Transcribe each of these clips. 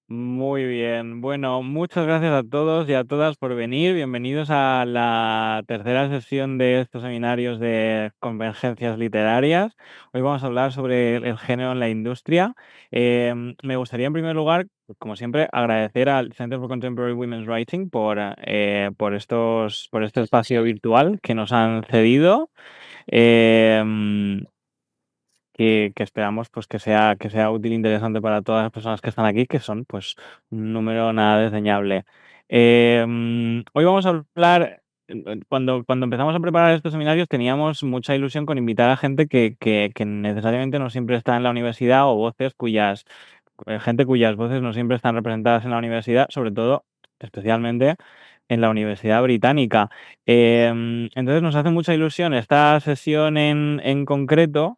Muy bien. Bueno, muchas gracias a todos y a todas por venir. Bienvenidos a la tercera sesión de estos seminarios de convergencias literarias. Hoy vamos a hablar sobre el género en la industria. Me gustaría, en primer lugar, como siempre, agradecer al Center for Contemporary Women's Writing por este espacio virtual que nos han cedido. Em, que esperamos pues que sea útil e interesante para todas las personas que están aquí, que son pues un número nada desdeñable. Hoy vamos a hablar, cuando empezamos a preparar estos seminarios teníamos mucha ilusión con invitar a gente que necesariamente no siempre está en la universidad o gente cuyas voces no siempre están representadas en la universidad, sobre todo, especialmente en la Universidad Británica. Entonces nos hace mucha ilusión esta sesión en concreto,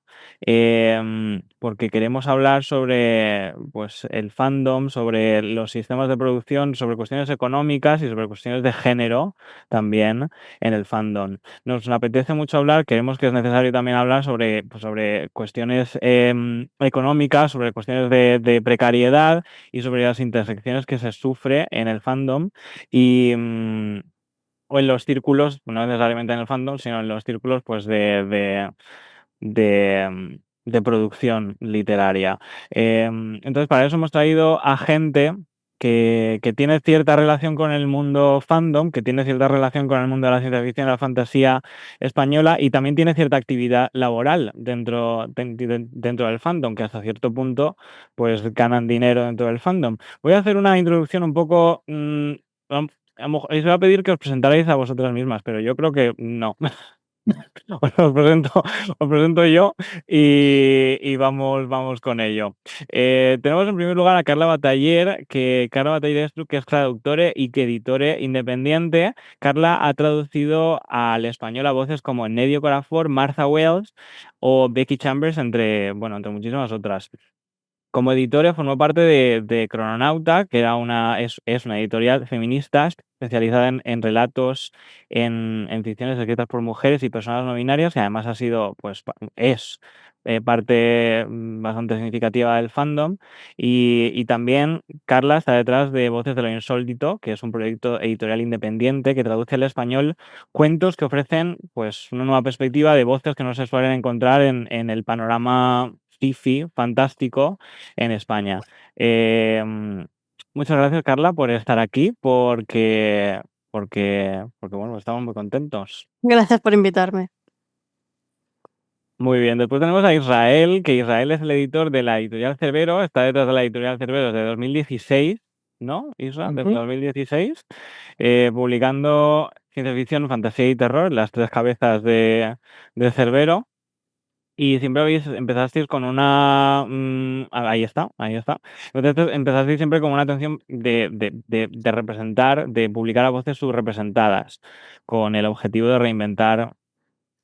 porque queremos hablar sobre pues, el fandom, sobre los sistemas de producción, sobre cuestiones económicas y sobre cuestiones de género también en el fandom. Nos apetece mucho hablar, creemos que es necesario también hablar sobre cuestiones económicas, sobre cuestiones de precariedad y sobre las intersecciones que se sufre en el fandom y, o en los círculos, no necesariamente en el fandom, sino en los círculos pues, de producción literaria. Entonces, para eso hemos traído a gente que tiene cierta relación con el mundo fandom, que tiene cierta relación con el mundo de la ciencia ficción y la fantasía española y también tiene cierta actividad laboral dentro del fandom, que hasta cierto punto pues ganan dinero dentro del fandom. Voy a hacer una introducción un poco... a lo mejor os voy a pedir que os presentarais a vosotras mismas, pero yo creo que no. Os presento yo y vamos con ello. Tenemos en primer lugar a Carla Bataller, que Carla Bataller que es traductora y que editore independiente. Carla ha traducido al español a voces como Nedio Corafor, Martha Wells o Becky Chambers, entre muchísimas otras. Como editora formó parte de Crononauta, que es una editorial feminista especializada en relatos, en ficciones escritas por mujeres y personas no binarias, y además es parte bastante significativa del fandom. Y también Carla está detrás de Voces de lo Insólito, que es un proyecto editorial independiente que traduce al español cuentos que ofrecen pues, una nueva perspectiva de voces que no se suelen encontrar en el panorama sci-fi fantástico en España. Muchas gracias, Carla, por estar aquí, porque bueno, estamos muy contentos. Gracias por invitarme. Muy bien, después tenemos a Israel, que Israel es el editor de la editorial Cerbero, está detrás de la editorial Cerbero desde 2016, ¿no, Isra? Desde 2016, publicando ciencia ficción, fantasía y terror, las tres cabezas de Cerbero. Y siempre empezasteis con una... ahí está, ahí está. Entonces empezasteis siempre con una atención de representar, de publicar a voces subrepresentadas, con el objetivo de reinventar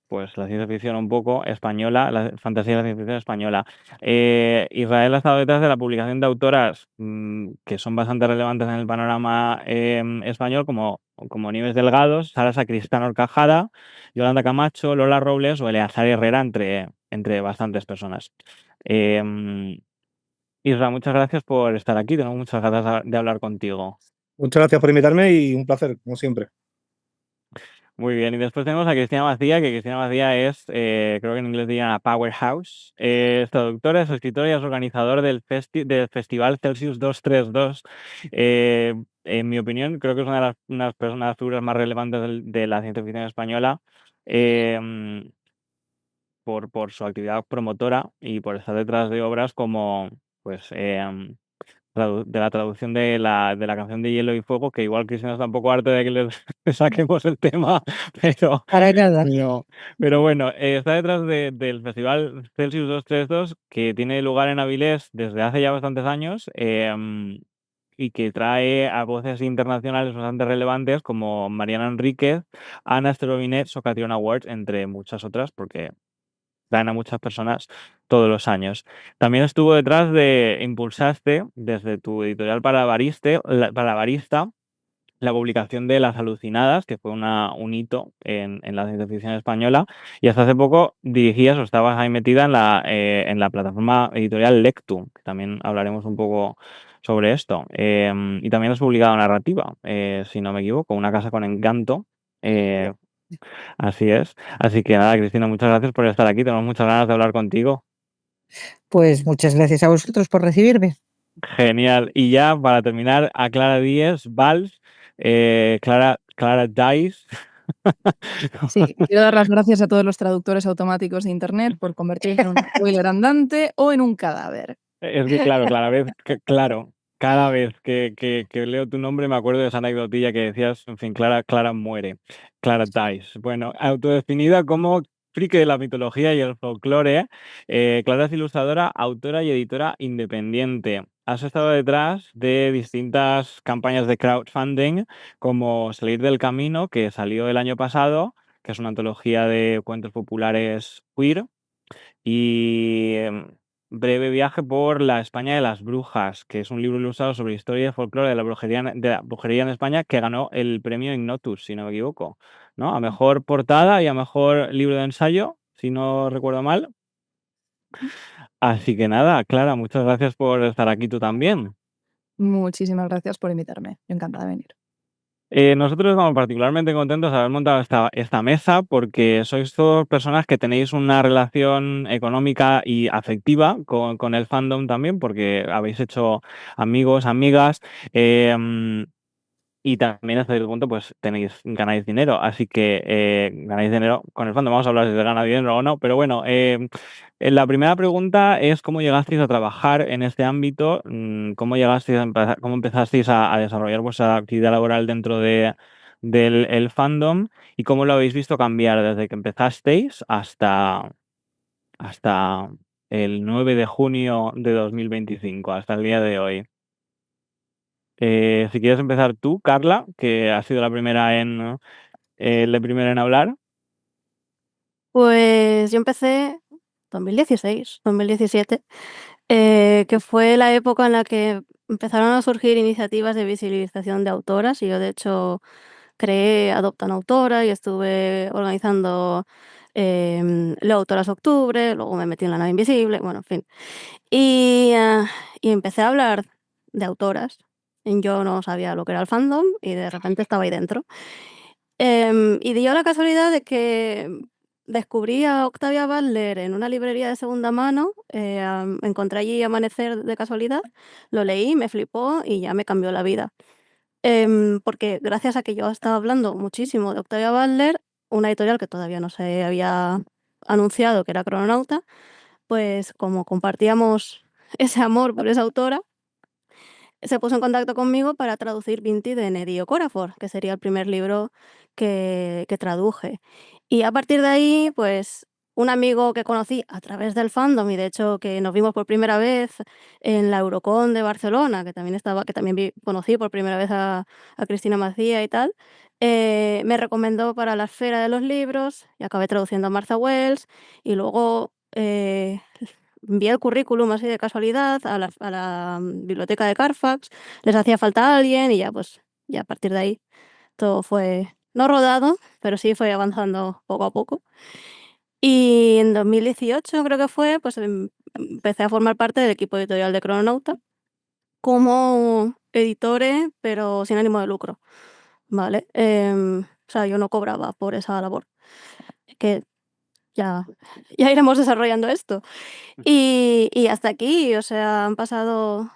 pues la ciencia ficción un poco española, la fantasía y la ciencia ficción española. Israel ha estado detrás de la publicación de autoras que son bastante relevantes en el panorama español, como Nieves Delgados, Sara Sacristán Horcajada, Yolanda Camacho, Lola Robles o Eleazar Herrera, entre bastantes personas. Isra, muchas gracias por estar aquí. Tengo muchas ganas de hablar contigo. Muchas gracias por invitarme y un placer, como siempre. Muy bien, y después tenemos a Cristina Macía, que Cristina Macía es, creo que en inglés dirían a Powerhouse, es traductora, es escritora y es organizador del Festival Celsius 232. En mi opinión, creo que es una de las figuras más relevantes de la ciencia ficción española, por su actividad promotora y por estar detrás de obras como pues, de la traducción de la canción de Hielo y Fuego, que igual Cristina está un poco harta de que le saquemos el tema, pero, Para nada. pero bueno, está detrás del Festival Celsius 232, que tiene lugar en Avilés desde hace ya bastantes años, y que trae a voces internacionales bastante relevantes como Mariana Enríquez, Ana Esterovinet o Catriona Ward, entre muchas otras, porque traen a muchas personas todos los años. También estuvo detrás impulsaste desde tu editorial para Barista, la publicación de Las Alucinadas, que fue un hito en la ciencia ficción española, y hasta hace poco dirigías o estabas ahí metida en la plataforma editorial Lectum, que también hablaremos un poco sobre esto. Y también has publicado narrativa, si no me equivoco, Una casa con encanto. Así es. Así que nada, Cristina, muchas gracias por estar aquí. Tenemos muchas ganas de hablar contigo. Pues muchas gracias a vosotros por recibirme. Genial. Y ya para terminar, a Clara Díez, Valls, Clara Dice. Sí, quiero dar las gracias a todos los traductores automáticos de Internet por convertirse en un spoiler andante o en un cadáver. Es que claro, cada vez que leo tu nombre me acuerdo de esa anecdotilla que decías, en fin, Clara muere, Clara dies. Bueno, autodefinida como friki de la mitología y el folclore, Clara es ilustradora, autora y editora independiente. Has estado detrás de distintas campañas de crowdfunding, como Salir del Camino, que salió el año pasado, que es una antología de cuentos populares queer, y Breve viaje por la España de las brujas, que es un libro ilustrado sobre historia y folclore de la brujería en España, que ganó el premio Ignotus, si no me equivoco, ¿no? A mejor portada y a mejor libro de ensayo, si no recuerdo mal. Así que nada, Clara, muchas gracias por estar aquí tú también. Muchísimas gracias por invitarme. Yo encantada de venir. Nosotros estamos particularmente contentos de haber montado esta mesa porque sois todas personas que tenéis una relación económica y afectiva con el fandom también, porque habéis hecho amigos, amigas, y también hasta cierto punto pues ganáis dinero. Así que ganáis dinero con el fandom. Vamos a hablar si se gana dinero o no, pero bueno, la primera pregunta es cómo llegasteis a trabajar en este ámbito, cómo empezasteis a desarrollar vuestra actividad laboral dentro del el fandom y cómo lo habéis visto cambiar desde que empezasteis hasta el 9 de junio de 2025, hasta el día de hoy. Si quieres empezar tú, Carla, que has sido la primera en hablar. Pues yo empecé 2016, 2017, que fue la época en la que empezaron a surgir iniciativas de visibilización de autoras, y yo, de hecho, creé Adopta una autora y estuve organizando, Leo Autoras Octubre, luego me metí en La nave invisible, bueno, en fin. Y empecé a hablar de autoras. Yo no sabía lo que era el fandom y de repente estaba ahí dentro. Y dio la casualidad de que descubrí a Octavia Butler en una librería de segunda mano, encontré allí Amanecer de casualidad, lo leí, me flipó y ya me cambió la vida. Porque gracias a que yo estaba hablando muchísimo de Octavia Butler, una editorial que todavía no se había anunciado, que era Crononauta, pues como compartíamos ese amor por esa autora, se puso en contacto conmigo para traducir Vinti de Nnedi Okorafor, que sería el primer libro que traduje. Y a partir de ahí, pues un amigo que conocí a través del fandom, y de hecho que nos vimos por primera vez en la Eurocon de Barcelona, que también conocí por primera vez a Cristina Macía y tal, me recomendó para la Esfera de los Libros y acabé traduciendo a Martha Wells, y luego envié el currículum así de casualidad a la biblioteca de Carfax, les hacía falta alguien y ya, pues, ya a partir de ahí todo fue, no rodado, pero sí fue avanzando poco a poco. Y en 2018 creo que fue, pues empecé a formar parte del equipo editorial de Crononauta como editore, pero sin ánimo de lucro, ¿vale? O sea, yo no cobraba por esa labor, que ya, ya iremos desarrollando esto. Y hasta aquí, o sea, han pasado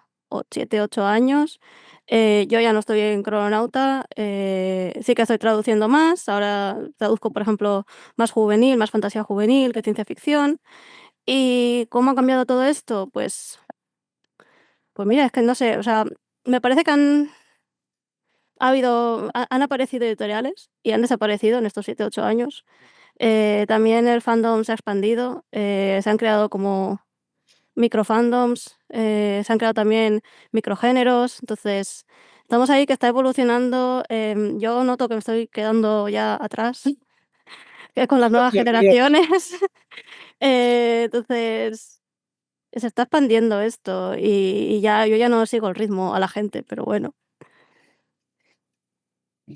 7, 8 años. Yo ya no estoy en Crononauta, sí que estoy traduciendo más. Ahora traduzco, por ejemplo, más juvenil, más fantasía juvenil que ciencia ficción. ¿Y cómo ha cambiado todo esto? Pues mira, es que no sé, o sea, me parece que han aparecido editoriales y han desaparecido en estos 7, 8 años. También el fandom se ha expandido, se han creado como microfandoms, se han creado también microgéneros, entonces estamos ahí que está evolucionando. Yo noto que me estoy quedando ya atrás que con las nuevas generaciones. Entonces se está expandiendo esto y ya yo ya no sigo el ritmo a la gente, pero bueno.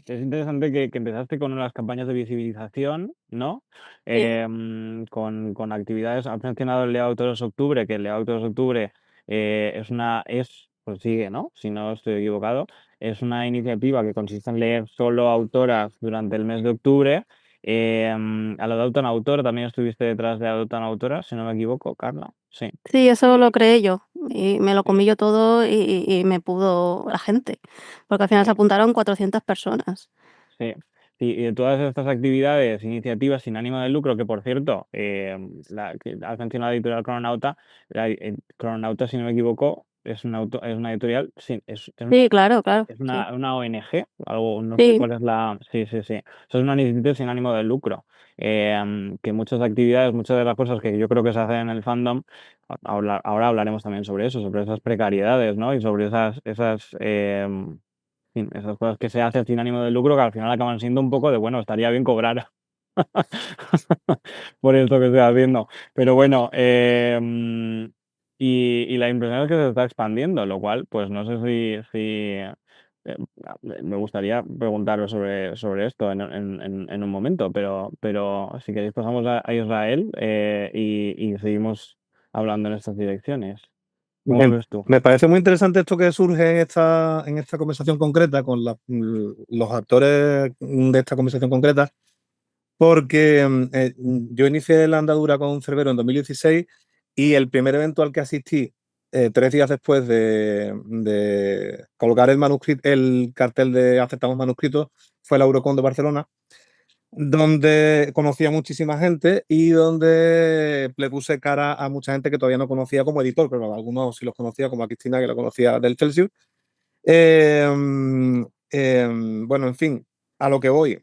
Es interesante que empezaste con unas campañas de visibilización, ¿no? Sí. Con actividades. Has mencionado el Leo Autores Octubre, que el Leo Autores Octubre es pues sigue, ¿no? Si no estoy equivocado. Es una iniciativa que consiste en leer solo autoras durante el mes de octubre. A lo de Adopta una autora, también estuviste detrás de Adopta una autora, si no me equivoco, Carla. Sí. Sí, eso lo creé yo y me lo comí yo todo y me pudo la gente, porque al final se apuntaron 400 personas. Sí, sí, y de todas estas actividades, iniciativas sin ánimo de lucro, que por cierto, que has mencionado la editorial Crononauta, Crononauta, si no me equivoco, es una editorial, sí, es Sí, claro, sí. una ONG, algo, no sé Sí. cuál es la. Sí, sí, sí. Eso es una iniciativa sin ánimo de lucro. Que muchas actividades, muchas de las cosas que yo creo que se hacen en el fandom, ahora hablaremos también sobre eso, sobre esas precariedades, ¿no? Y sobre esas cosas que se hacen sin ánimo de lucro, que al final acaban siendo un poco de, bueno, estaría bien cobrar por esto que estoy haciendo. Pero bueno, y la impresión es que se está expandiendo, lo cual, pues no sé si me gustaría preguntaros sobre esto en un momento, pero si queréis pasamos a Israel y seguimos hablando en estas direcciones. ¿Cómo lo ves tú? Me parece muy interesante esto que surge en esta conversación concreta con los actores de esta conversación concreta, porque yo inicié la andadura con Cerbero en 2016 y el primer evento al que asistí 3 días después de colgar el cartel de aceptamos manuscritos fue la Eurocon de Barcelona, donde conocí a muchísima gente y donde le puse cara a mucha gente que todavía no conocía como editor, pero algunos sí los conocía, como a Cristina, que la conocía del Celsius. Bueno, en fin, a lo que voy.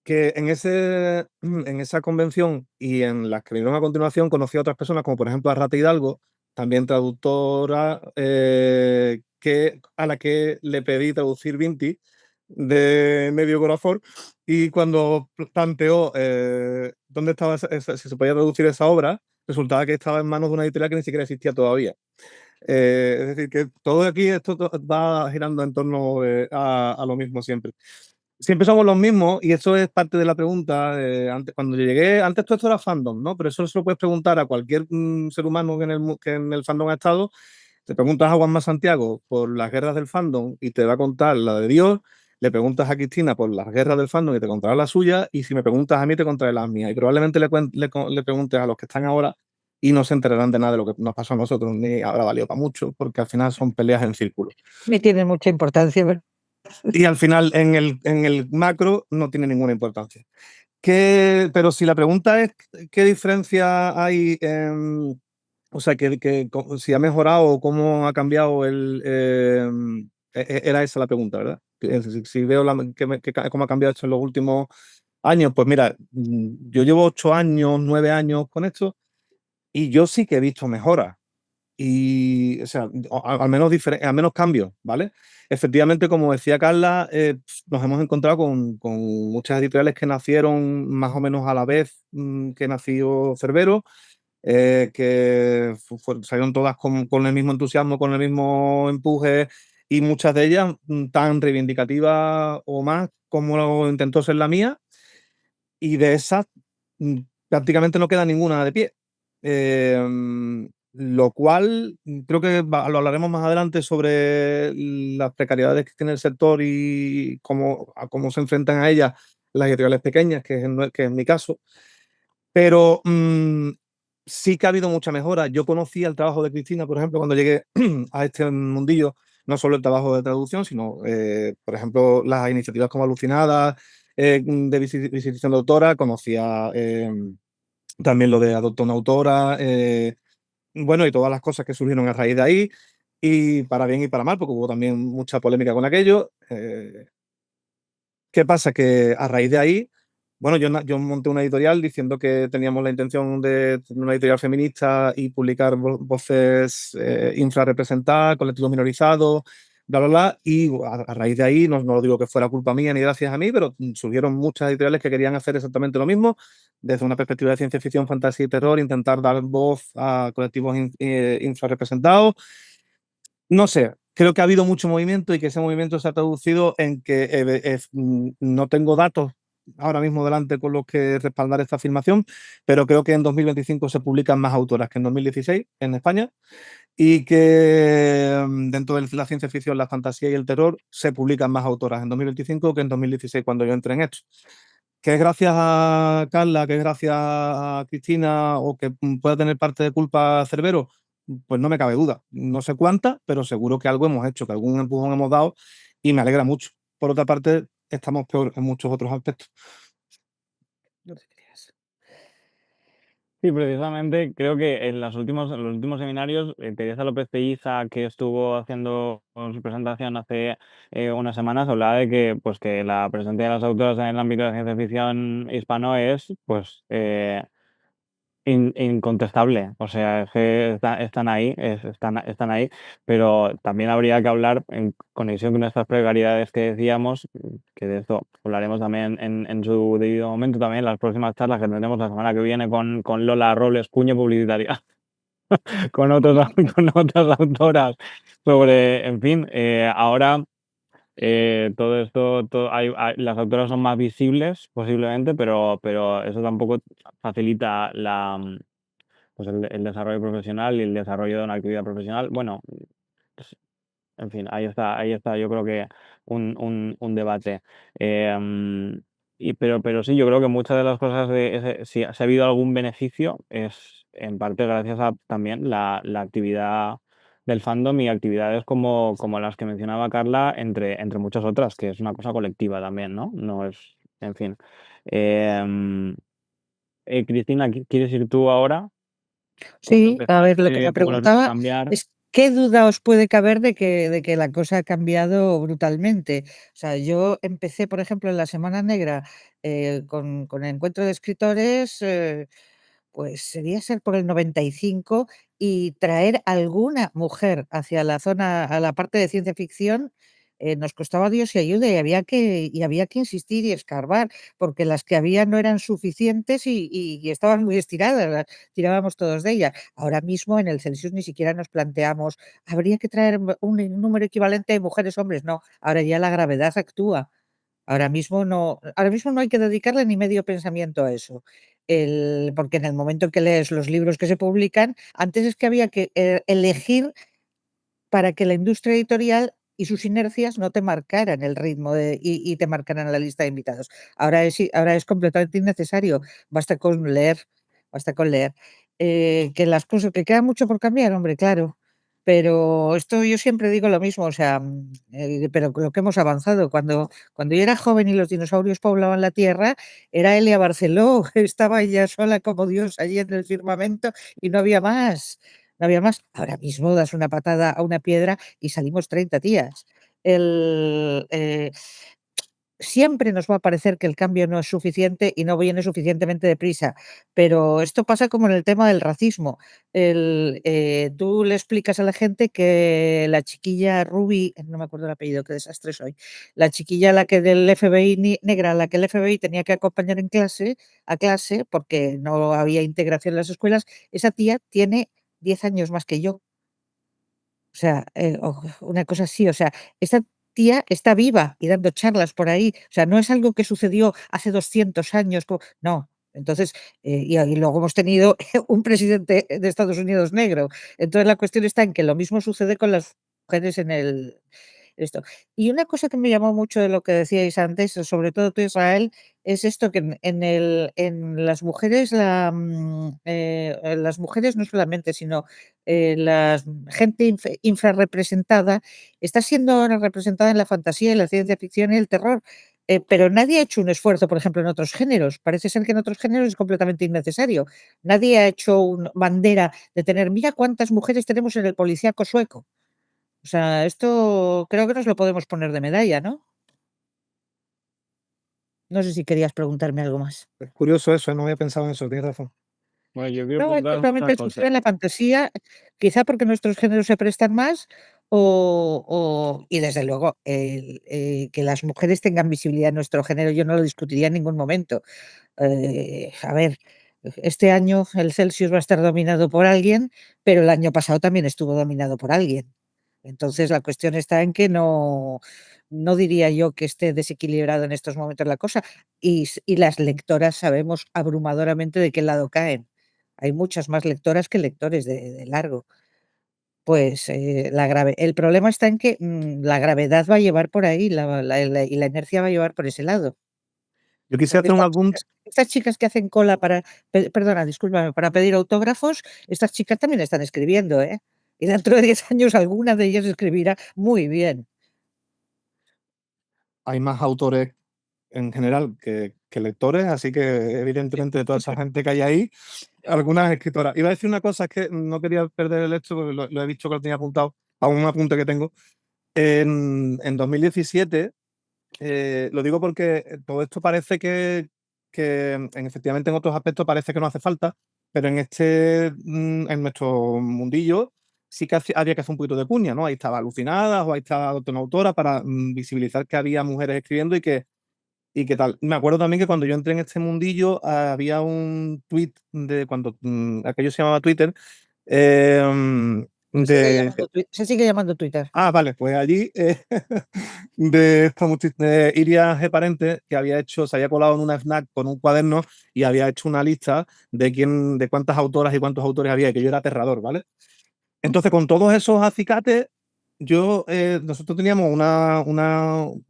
Que en esa convención y en las que vinieron a continuación conocí a otras personas, como por ejemplo a Rata Hidalgo, también traductora, a la que le pedí traducir Vinti de Medio Corazón, y cuando planteó dónde estaba si se podía traducir esa obra, resultaba que estaba en manos de una editorial que ni siquiera existía todavía. Es decir, que todo aquí esto va girando en torno a lo mismo siempre. Siempre somos los mismos y eso es parte de la pregunta. Cuando yo llegué, antes todo esto era fandom, ¿no? Pero eso se lo puedes preguntar a cualquier ser humano que en el fandom ha estado. Te preguntas a Juanma Santiago por las guerras del fandom y te va a contar la de Dios. Le preguntas a Cristina por las guerras del fandom y te contará la suya. Y si me preguntas a mí, te contaré las mías. Y probablemente le preguntes a los que están ahora y no se enterarán de nada de lo que nos pasó a nosotros, ni habrá valido para mucho, porque al final son peleas en círculo. Me tienen mucha importancia, ¿verdad? Y al final, en el macro, no tiene ninguna importancia. Pero si la pregunta es qué diferencia hay, o sea, si ha mejorado o cómo ha cambiado era esa la pregunta, ¿verdad? Si veo cómo ha cambiado esto en los últimos años, pues mira, yo llevo 8 años, 9 años con esto y yo sí que he visto mejoras. Y, o sea, al menos cambios, ¿vale? Efectivamente, como decía Carla, nos hemos encontrado con muchas editoriales que nacieron más o menos a la vez que nació Cerbero, que salieron todas con el mismo entusiasmo, con el mismo empuje, y muchas de ellas tan reivindicativas o más como lo intentó ser la mía, y de esas prácticamente no queda ninguna de pie. Lo cual creo que lo hablaremos más adelante sobre las precariedades que tiene el sector y cómo se enfrentan a ellas las editoriales pequeñas, que es mi caso. Pero sí que ha habido mucha mejora. Yo conocía el trabajo de Cristina, por ejemplo, cuando llegué a este mundillo, no solo el trabajo de traducción, sino, por ejemplo, las iniciativas como Alucinadas, de visitación de autora, conocía también lo de Adopta una autora, bueno, y todas las cosas que surgieron a raíz de ahí, y para bien y para mal, porque hubo también mucha polémica con aquello. ¿Qué pasa? Que a raíz de ahí, bueno, yo monté una editorial diciendo que teníamos la intención de tener una editorial feminista y publicar voces infrarrepresentadas, colectivos minorizados, bla, bla, bla. Y a raíz de ahí, no lo digo que fuera culpa mía ni gracias a mí, pero surgieron muchas editoriales que querían hacer exactamente lo mismo, desde una perspectiva de ciencia ficción, fantasía y terror, intentar dar voz a colectivos infrarrepresentados. No sé, creo que ha habido mucho movimiento y que ese movimiento se ha traducido en que no tengo datos ahora mismo delante con los que respaldar esta afirmación, pero creo que en 2025 se publican más autoras que en 2016 en España y que dentro de la ciencia ficción, la fantasía y el terror se publican más autoras en 2025 que en 2016 cuando yo entré en esto. Que es gracias a Carla, que es gracias a Cristina o que pueda tener parte de culpa Cerbero, pues no me cabe duda. No sé cuántas, pero seguro que algo hemos hecho, que algún empujón hemos dado y me alegra mucho. Por otra parte, estamos peor en muchos otros aspectos. No te creas. Sí, precisamente creo que en los últimos seminarios, Teresa López Pelliza, que estuvo haciendo su presentación hace unas semanas, hablaba de que, pues, que la presencia de las autoras en el ámbito de la ciencia ficción hispano es, pues, incontestable. O sea, es que están ahí, están ahí, pero también habría que hablar en conexión con estas precariedades que decíamos, que de esto hablaremos también en su debido momento, también en las próximas charlas que tendremos la semana que viene con Lola Robles, cuña publicitaria, con otras autoras sobre, en fin, ahora todo esto, las autoras son más visibles posiblemente, pero eso tampoco facilita pues el desarrollo profesional y el desarrollo de una actividad profesional. Bueno, pues, en fin, ahí está, yo creo que un debate. Pero sí, yo creo que muchas de las cosas si ha habido algún beneficio, es en parte gracias a también la actividad del fandom y actividades como las que mencionaba Carla, entre muchas otras, que es una cosa colectiva también, ¿no? No es, en fin. Em, Cristina, ¿quieres ir tú ahora? Sí, a ver, lo que me Por preguntaba cambiar. es qué duda os puede caber de que la cosa ha cambiado brutalmente. O sea, yo empecé, por ejemplo, en la Semana Negra con el encuentro de escritores, pues sería ser por el 95 y traer alguna mujer hacia la zona, a la parte de ciencia ficción, nos costaba Dios y ayuda y había que insistir y escarbar, porque las que había no eran suficientes y estaban muy estiradas, tirábamos todos de ellas. Ahora mismo en el Celsius ni siquiera nos planteamos, habría que traer un número equivalente de mujeres, hombres, no, ahora ya la gravedad actúa. Ahora mismo no hay que dedicarle ni medio pensamiento a eso. Porque en el momento que lees los libros que se publican, antes es que había que elegir para que la industria editorial y sus inercias no te marcaran el ritmo y te marcaran la lista de invitados. Ahora es completamente innecesario, basta con leer, basta con leer. Que las cosas, que queda mucho por cambiar, hombre, claro. Pero esto yo siempre digo lo mismo, o sea, pero lo que hemos avanzado. Cuando yo era joven y los dinosaurios poblaban la Tierra, era Elia Barceló, estaba ella sola como Dios allí en el firmamento y no había más. No había más. Ahora mismo das una patada a una piedra y salimos 30 tías. El, Siempre nos va a parecer que el cambio no es suficiente y no viene suficientemente deprisa, pero esto pasa como en el tema del racismo. Tú le explicas a la gente que la chiquilla Ruby, no me acuerdo el apellido, qué desastre soy, la chiquilla la que del FBI negra, la que el FBI tenía que acompañar a clase, porque no había integración en las escuelas, esa tía tiene 10 años más que yo. O sea, una cosa así, o sea, esta tía está viva y dando charlas por ahí, o sea, no es algo que sucedió hace 200 años, no. Entonces, y luego hemos tenido un presidente de Estados Unidos negro. Entonces, la cuestión está en que lo mismo sucede con las mujeres en esto. Y una cosa que me llamó mucho de lo que decíais antes, sobre todo tú, Israel, es esto que en las mujeres, las mujeres no solamente, sino la gente infrarrepresentada está siendo ahora representada en la fantasía, en la ciencia ficción y el terror. Pero nadie ha hecho un esfuerzo, por ejemplo, en otros géneros. Parece ser que en otros géneros es completamente innecesario. Nadie ha hecho una bandera de tener, mira cuántas mujeres tenemos en el policíaco sueco. O sea, esto creo que nos lo podemos poner de medalla, ¿no? No sé si querías preguntarme algo más. Es curioso eso, no había pensado en eso, tienes razón. Bueno, yo quiero No, esto preguntar solamente otra cosa. sucede en la fantasía, quizá porque nuestros géneros se prestan más y desde luego que las mujeres tengan visibilidad en nuestro género, yo no lo discutiría en ningún momento. A ver, este año el Celsius va a estar dominado por alguien, pero el año pasado también estuvo dominado por alguien. Entonces, la cuestión está en que no diría yo que esté desequilibrado en estos momentos la cosa, y las lectoras sabemos abrumadoramente de qué lado caen. Hay muchas más lectoras que lectores de largo. Pues, el problema está en que, la gravedad va a llevar por ahí, y la inercia va a llevar por ese lado. Yo quisiera Porque hacer un apunte. estas chicas que hacen cola para perdona, discúlpame, para pedir autógrafos, estas chicas también están escribiendo, ¿eh? Y dentro de 10 años alguna de ellas escribirá muy bien. Hay más autores en general que lectores, así que evidentemente de toda esa gente que hay ahí, algunas escritoras. Iba a decir una cosa, es que no quería perder el hecho, porque lo he dicho que lo tenía apuntado, a un apunte que tengo. En 2017, lo digo porque todo esto parece que efectivamente en otros aspectos parece que no hace falta, pero en nuestro mundillo sí que había que hacer un poquito de cuña, ¿no? Ahí estaba Alucinadas o ahí estaba una autora para visibilizar que había mujeres escribiendo y qué tal. Me acuerdo también que cuando yo entré en este mundillo había un tweet de cuando aquello se llamaba Twitter. Se sigue llamando Twitter. Ah, vale, pues allí de esta de Iria G. Parente, que se había colado en una FNAC con un cuaderno y había hecho una lista de cuántas autoras y cuántos autores había, y que yo era aterrador, ¿vale? Entonces, con todos esos acicates, nosotros teníamos un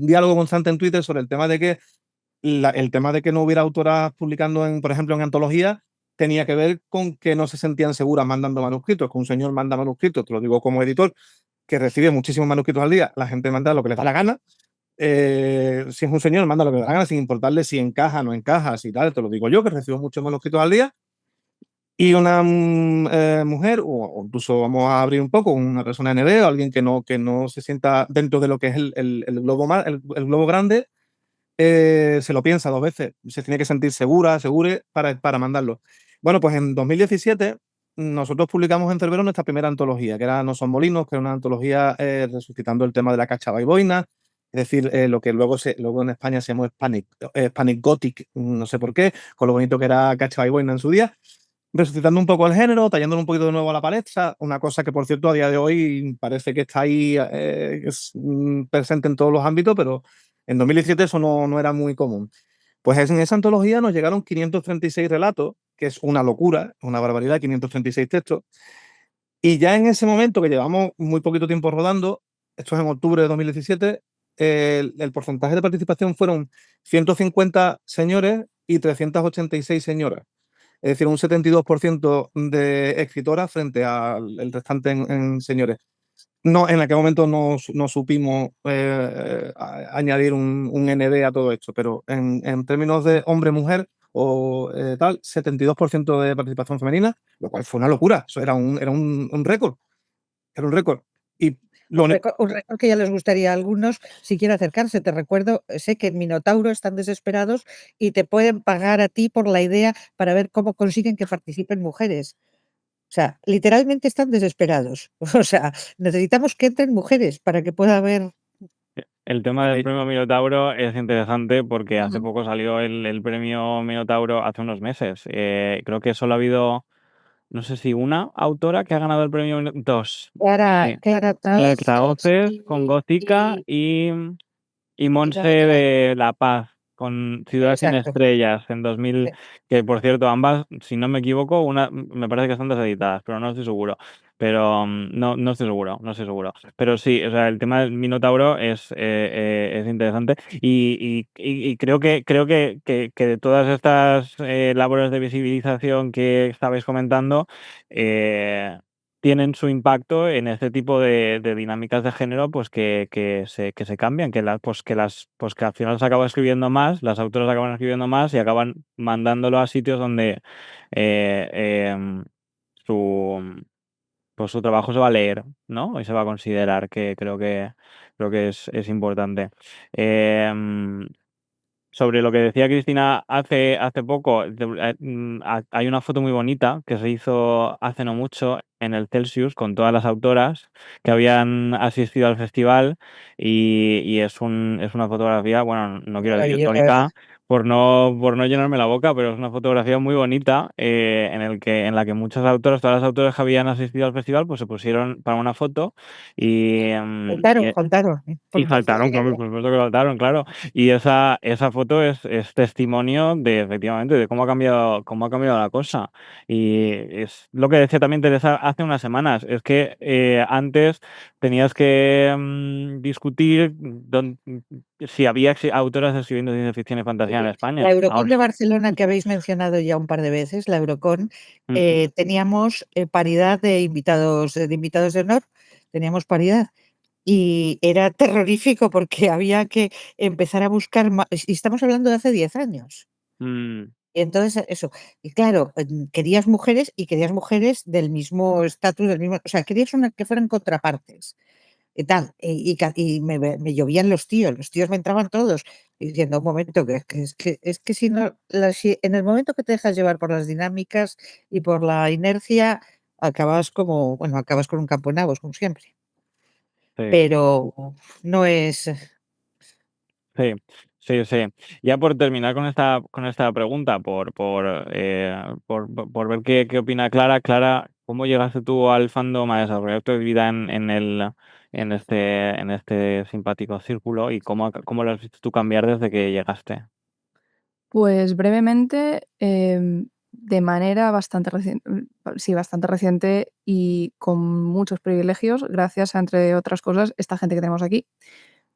diálogo constante en Twitter sobre el tema de que el tema de que no hubiera autoras publicando, por ejemplo, en antologías, tenía que ver con que no se sentían seguras mandando manuscritos, que un señor manda manuscritos, te lo digo como editor, que recibe muchísimos manuscritos al día, la gente manda lo que les da la gana. Si es un señor, manda lo que le da la gana, sin importarle si encaja o no encaja, si tal, te lo digo yo, que recibo muchos manuscritos al día. Y una mujer, o incluso vamos a abrir un poco, una persona NB o alguien que no se sienta dentro de lo que es el globo grande, se lo piensa 2 veces, se tiene que sentir segure para mandarlo. Bueno, pues en 2017 nosotros publicamos en Cerbero nuestra primera antología, que era No son molinos, que era una antología resucitando el tema de la cachava y boina, es decir, lo que luego en España se llamó Hispanic Gothic, no sé por qué, con lo bonito que era cachava y boina en su día, resucitando un poco el género, trayéndolo un poquito de nuevo a la palestra, una cosa que por cierto a día de hoy parece que está ahí presente en todos los ámbitos, pero en 2017 eso no era muy común. Pues en esa antología nos llegaron 536 relatos, que es una locura, una barbaridad, 536 textos. Y ya en ese momento, que llevamos muy poquito tiempo rodando, esto es en octubre de 2017, el porcentaje de participación fueron 150 señores y 386 señoras. Es decir, un 72% de escritoras frente al restante en señores. No, en aquel momento no supimos añadir un ND a todo esto, pero en términos de hombre-mujer o tal, 72% de participación femenina, lo cual fue una locura. Eso era un récord. Era un récord. Y Un récord que ya les gustaría a algunos siquiera acercarse. Te recuerdo, sé que en Minotauro están desesperados y te pueden pagar a ti por la idea para ver cómo consiguen que participen mujeres. O sea, literalmente están desesperados. O sea, necesitamos que entren mujeres para que pueda haber. El tema del premio Minotauro es interesante porque hace Ujú. poco salió el premio Minotauro hace unos meses. Creo que solo ha habido, no sé si una autora que ha ganado el premio dos. Sí. Clara Traoces con Gótica y Monse de La Paz con Ciudad sin Exacto. estrellas en 2000, Sí. que por cierto ambas, si no me equivoco, me parece que están deseditadas, pero no estoy seguro. Pero no estoy seguro. Pero sí, o sea, el tema del Minotauro es interesante y creo que de todas estas labores de visibilización que estabais comentando, tienen su impacto en este tipo de dinámicas de género, pues que se cambian, que al final se acaba escribiendo más, las autoras acaban escribiendo más y acaban mandándolo a sitios donde su su trabajo se va a leer, ¿no? Y se va a considerar, que creo que es importante. Sobre lo que decía Cristina hace poco, hay una foto muy bonita que se hizo hace no mucho en el Celsius con todas las autoras que habían asistido al festival y es una fotografía, bueno, no quiero decir Maravillosa. icónica, por no llenarme la boca, pero es una fotografía muy bonita en la que muchas autoras, todas las autoras que habían asistido al festival, pues se pusieron para una foto y, Faltaron. y faltaron, claro, por supuesto que faltaron, claro. Y esa foto es testimonio de, efectivamente, de cómo ha cambiado la cosa. Y es lo que decía también Teresa hace unas semanas, es que antes tenías que discutir si había autoras escribiendo ciencia ficción y fantasía en España. La Eurocon Ahora, de Barcelona, que habéis mencionado ya un par de veces, la Eurocon, teníamos paridad de invitados de honor, teníamos paridad. Y era terrorífico porque había que empezar a buscar y estamos hablando de hace 10 años. mm, Y entonces eso, y claro, querías mujeres del mismo estatus, o sea, querías que fueran contrapartes y tal, y me llovían los tíos me entraban todos, y diciendo: "Un momento, que si no, si en el momento que te dejas llevar por las dinámicas y por la inercia, acabas acabas con un campo de nabos, como siempre". sí. Pero no es Sí, sí, sí. Ya por terminar con esta pregunta, por ver qué opina Clara. Clara, ¿cómo llegaste tú al fandom a desarrollar tu vida en este simpático círculo y cómo lo has visto tú cambiar desde que llegaste? Pues brevemente, de manera bastante reciente y con muchos privilegios, gracias a, entre otras cosas, esta gente que tenemos aquí.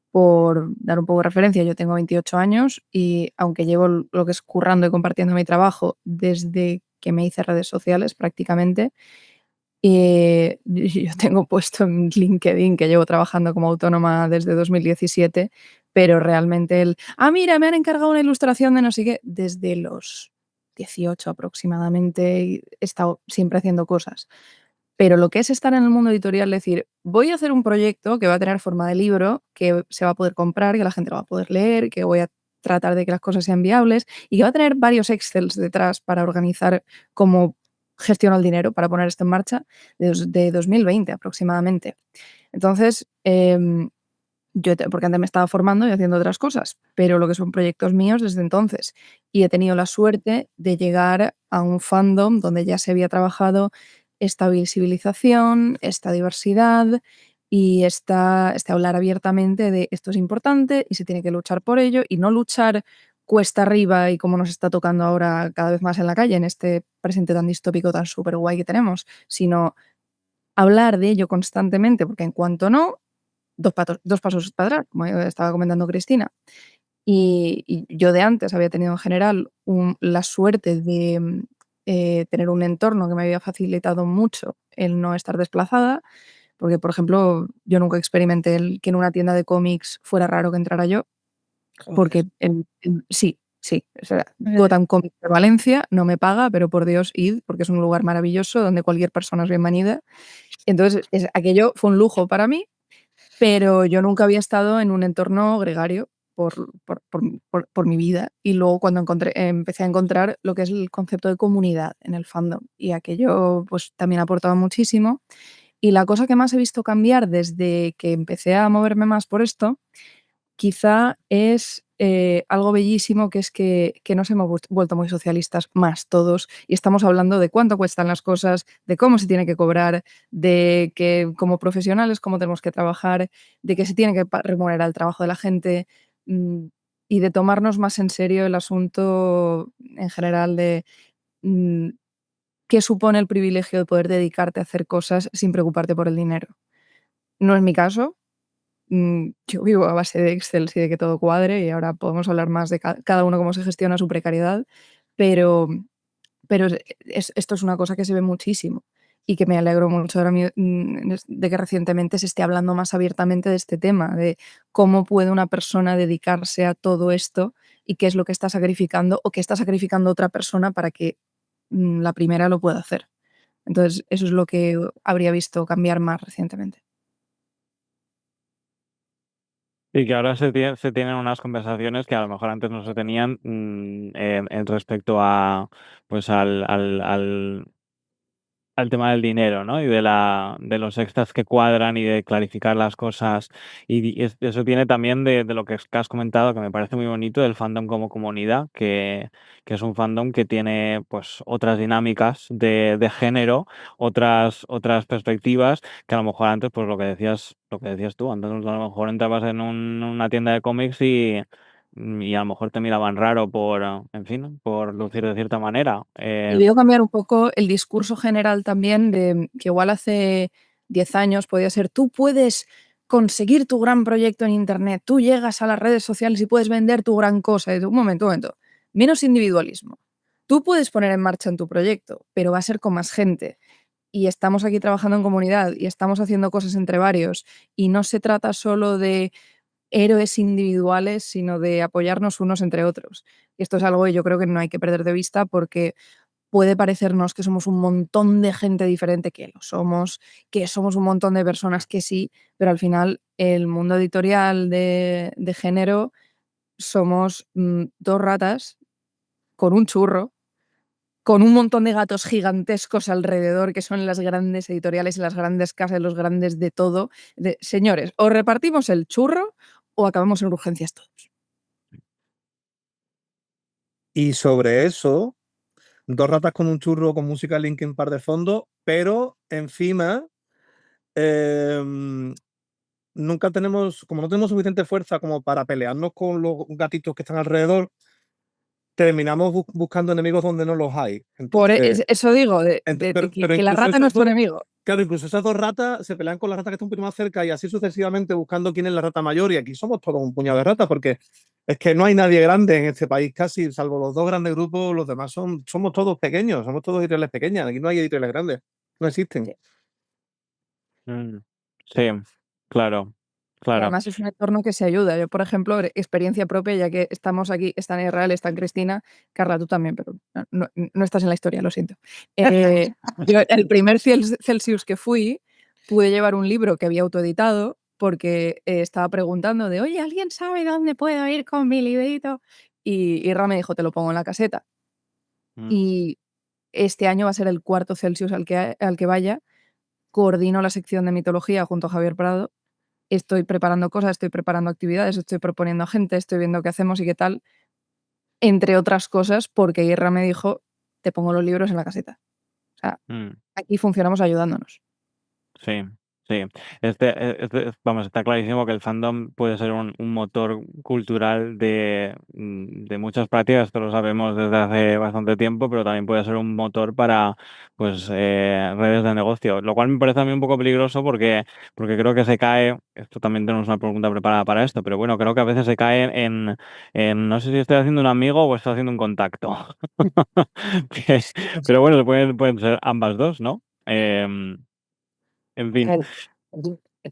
Por dar un poco de referencia, yo tengo 28 años y aunque llevo lo que es currando y compartiendo mi trabajo desde que me hice redes sociales prácticamente, yo tengo puesto en LinkedIn que llevo trabajando como autónoma desde 2017, pero realmente mira, me han encargado una ilustración de no sé qué, desde los 18 aproximadamente, y he estado siempre haciendo cosas. Pero lo que es estar en el mundo editorial, decir, voy a hacer un proyecto que va a tener forma de libro, que se va a poder comprar, que la gente lo va a poder leer, que voy a tratar de que las cosas sean viables y que va a tener varios Excels detrás para organizar cómo gestiono el dinero para poner esto en marcha, de 2020 aproximadamente. Entonces, porque antes me estaba formando y haciendo otras cosas, pero lo que son proyectos míos desde entonces. Y he tenido la suerte de llegar a un fandom donde ya se había trabajado esta visibilización, esta diversidad y este hablar abiertamente de esto es importante y se tiene que luchar por ello y no luchar cuesta arriba y como nos está tocando ahora cada vez más en la calle, en este presente tan distópico, tan súper guay que tenemos, sino hablar de ello constantemente, porque en cuanto no, dos pasos para atrás, como estaba comentando Cristina. Y yo de antes había tenido en general la suerte de tener un entorno que me había facilitado mucho el no estar desplazada, porque, por ejemplo, yo nunca experimenté que en una tienda de cómics fuera raro que entrara yo, porque sí, o sea, Gotham Comics de Valencia no me paga, pero por Dios, id, porque es un lugar maravilloso donde cualquier persona es bienvenida. Entonces, aquello fue un lujo para mí, pero yo nunca había estado en un entorno gregario por mi vida. Y luego cuando empecé a encontrar lo que es el concepto de comunidad en el fandom, y aquello, pues, también ha aportado muchísimo. Y la cosa que más he visto cambiar desde que empecé a moverme más por esto, quizá es, algo bellísimo, que es que nos hemos vuelto muy socialistas más todos, y estamos hablando de cuánto cuestan las cosas, de cómo se tiene que cobrar, de que como profesionales cómo tenemos que trabajar, de que se tiene que remunerar el trabajo de la gente, mm, y de tomarnos más en serio el asunto en general de, mm, qué supone el privilegio de poder dedicarte a hacer cosas sin preocuparte por el dinero. No es mi caso. Yo vivo a base de Excel y de que todo cuadre, y ahora podemos hablar más de cada uno cómo se gestiona su precariedad, pero esto es una cosa que se ve muchísimo y que me alegro mucho ahora de que recientemente se esté hablando más abiertamente de este tema, de cómo puede una persona dedicarse a todo esto y qué es lo que está sacrificando o qué está sacrificando otra persona para que, la primera lo pueda hacer. Entonces, eso es lo que habría visto cambiar más recientemente. Y que ahora se tienen unas conversaciones que a lo mejor antes no se tenían en respecto a, pues al tema del dinero, ¿no? Y de los extras que cuadran y de clarificar las cosas. Y eso tiene también de lo que has comentado, que me parece muy bonito, del fandom como comunidad, que es un fandom que tiene pues otras dinámicas de género, otras perspectivas, que a lo mejor antes, pues lo que decías tú, antes a lo mejor entrabas en una tienda de cómics y a lo mejor te miraban raro en fin, por lucir de cierta manera. Y veo cambiar un poco el discurso general también de que igual hace 10 años podía ser: tú puedes conseguir tu gran proyecto en internet, tú llegas a las redes sociales y puedes vender tu gran cosa. Y tú, un momento, menos individualismo. Tú puedes poner en marcha en tu proyecto, pero va a ser con más gente. Y estamos aquí trabajando en comunidad y estamos haciendo cosas entre varios. Y no se trata solo de héroes individuales, sino de apoyarnos unos entre otros. Y esto es algo que yo creo que no hay que perder de vista, porque puede parecernos que somos un montón de gente diferente, que lo somos, que somos un montón de personas que sí, pero al final el mundo editorial de género somos 2 ratas con un churro, con un montón de gatos gigantescos alrededor, que son las grandes editoriales y las grandes casas, los grandes de todo. Señores, o repartimos el churro o acabamos en urgencias todos. Y sobre eso, 2 ratas con un churro con música Linkin Park de fondo, pero encima nunca tenemos, como no tenemos suficiente fuerza como para pelearnos con los gatitos que están alrededor, terminamos buscando enemigos donde no los hay. Por Entonces, eso digo, pero que la incluso rata no es esas tu enemigo. claro, incluso esas 2 ratas se pelean con la rata que está un poquito más cerca y así sucesivamente buscando quién es la rata mayor. Y aquí somos todos un puñado de ratas porque es que no hay nadie grande en este país casi, salvo los 2 grandes grupos, los demás somos todos pequeños, somos todos editoriales pequeñas. Aquí no hay editoriales grandes, no existen. Sí. Sí, claro, Y claro. además es un entorno que se ayuda. Yo, por ejemplo, experiencia propia, ya que estamos aquí, está en Israel, está en Cristina, Carla, tú también, pero no estás en la historia, lo siento. Yo, el primer Celsius que fui, pude llevar un libro que había autoeditado porque estaba preguntando de: oye, ¿alguien sabe dónde puedo ir con mi librito? Y Ra me dijo: te lo pongo en la caseta. Mm, Y este año va a ser el 4º Celsius al que vaya. Coordino la sección de mitología junto a Javier Prado. Estoy preparando cosas, estoy preparando actividades, estoy proponiendo a gente, estoy viendo qué hacemos y qué tal, entre otras cosas, porque Irra me dijo: te pongo los libros en la caseta. O sea, mm. aquí funcionamos ayudándonos. Sí, sí. Vamos, está clarísimo que el fandom puede ser un motor cultural de muchas prácticas, esto lo sabemos desde hace bastante tiempo, pero también puede ser un motor para pues redes de negocio, lo cual me parece a mí un poco peligroso porque creo que se cae, esto también tenemos una pregunta preparada para esto, pero bueno, creo que a veces se cae en no sé si estoy haciendo un amigo o estoy haciendo un contacto. Pero bueno, pueden ser ambas dos, ¿no? En fin.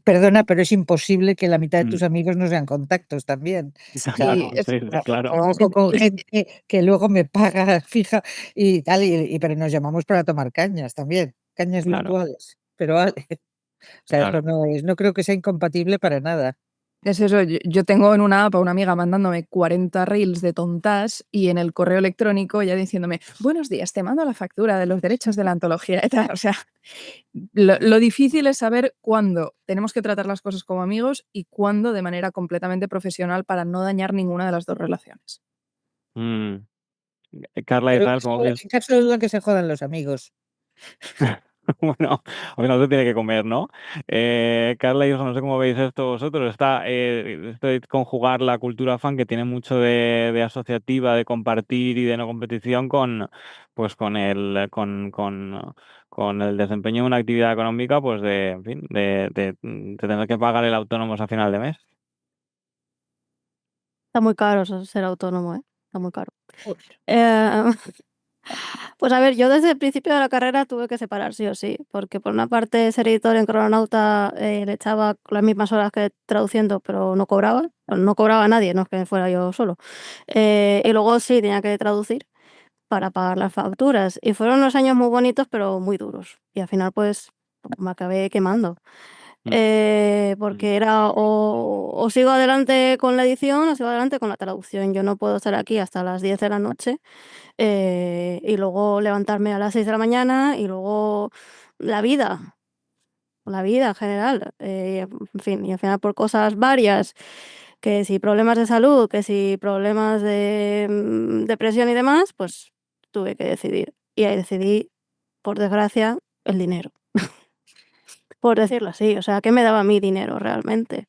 Perdona, pero es imposible que la mitad de Mm. tus amigos no sean contactos también. Claro, es sí, claro. Trabajo con gente que luego me paga fija y tal, pero nos llamamos para tomar cañas también, cañas Claro, virtuales. Pero vale, o sea, claro. eso no creo que sea incompatible para nada. Es eso, yo tengo en una app a una amiga mandándome 40 reels de tontas y en el correo electrónico ya diciéndome: buenos días, te mando la factura de los derechos de la antología y tal. O sea, lo difícil es saber cuándo tenemos que tratar las cosas como amigos y cuándo de manera completamente profesional, para no dañar ninguna de las 2 relaciones. Mm. Carla Pero Israel, ¿cómo ves? en caso de duda que se jodan los amigos. Bueno, al final se tiene que comer, ¿no? Carla y Isa, no sé cómo veis esto vosotros. Esto de conjugar la cultura fan, que tiene mucho de asociativa, de compartir y de no competición, pues con el desempeño de una actividad económica, pues en fin, de tener que pagar el autónomos a final de mes. Está muy caro ser autónomo, ¿eh? Está muy caro. Joder. Pues a ver, yo desde el principio de la carrera tuve que separar sí o sí, porque por una parte ser editor en Crononauta le echaba las mismas horas que traduciendo, pero no cobraba. Bueno, no cobraba nadie, no es que fuera yo solo. Y luego sí tenía que traducir para pagar las facturas. Y fueron unos años muy bonitos, pero muy duros. Y al final, pues me acabé quemando. porque era o sigo adelante con la edición o sigo adelante con la traducción. Yo no puedo estar aquí hasta las 10 de la noche y luego levantarme a las 6 de la mañana y luego la vida en general, en fin, y al final por cosas varias, que si problemas de salud, que si problemas de depresión y demás, pues tuve que decidir. Y ahí decidí, por desgracia, el dinero, por decirlo así. O sea, ¿qué me daba a mí dinero realmente?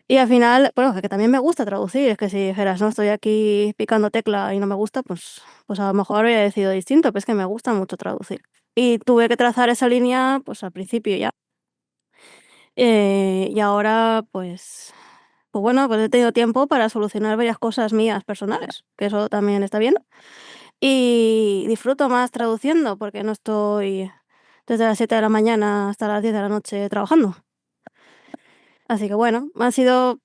Y al final, bueno, que también me gusta traducir, es que si dijeras, no, estoy aquí picando tecla y no me gusta, pues a lo mejor habría decidido distinto, pero es que me gusta mucho traducir. Y tuve que trazar esa línea, pues al principio ya. Y ahora, pues bueno, pues he tenido tiempo para solucionar varias cosas mías personales, que eso también está bien. Y disfruto más traduciendo porque no estoy desde las 7 de la mañana hasta las 10 de la noche trabajando. Así que bueno, han sido